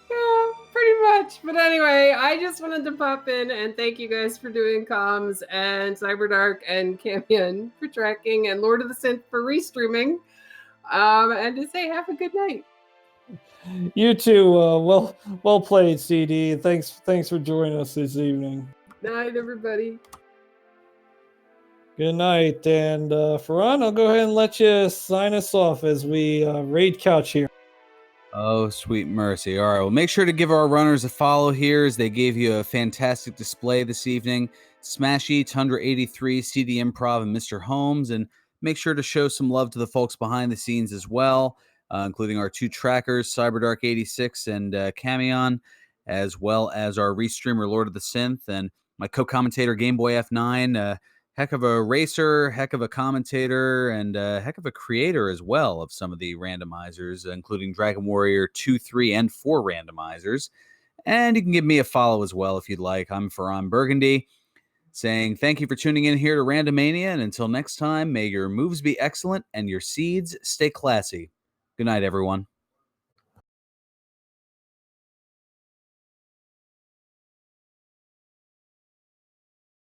Yeah, pretty much. But anyway, I just wanted to pop in and thank you guys for doing comms, and Cyberdark and Camion for tracking, and Lord of the Synth for restreaming. And to say have a good night. You too. Well played, CD. Thanks for joining us this evening. Night, everybody. Good night. And Farhan, I'll go ahead and let you sign us off as we raid Couch here. Oh, sweet mercy. All right, well, make sure to give our runners a follow here, as they gave you a fantastic display this evening. Smashy, Tundra 83, CD Improv, and Mr. Holmes. And make sure to show some love to the folks behind the scenes as well, including our two trackers, Cyberdark 86 and Camion, as well as our restreamer, Lord of the Synth, and my co-commentator, Gameboy F9. Heck of a racer, heck of a commentator, and heck of a creator as well of some of the randomizers, including Dragon Warrior 2, 3, and 4 randomizers. And you can give me a follow as well if you'd like. I'm Farhan Burgundy, saying thank you for tuning in here to Randomania, and until next time, may your moves be excellent and your seeds stay classy. Good night, everyone.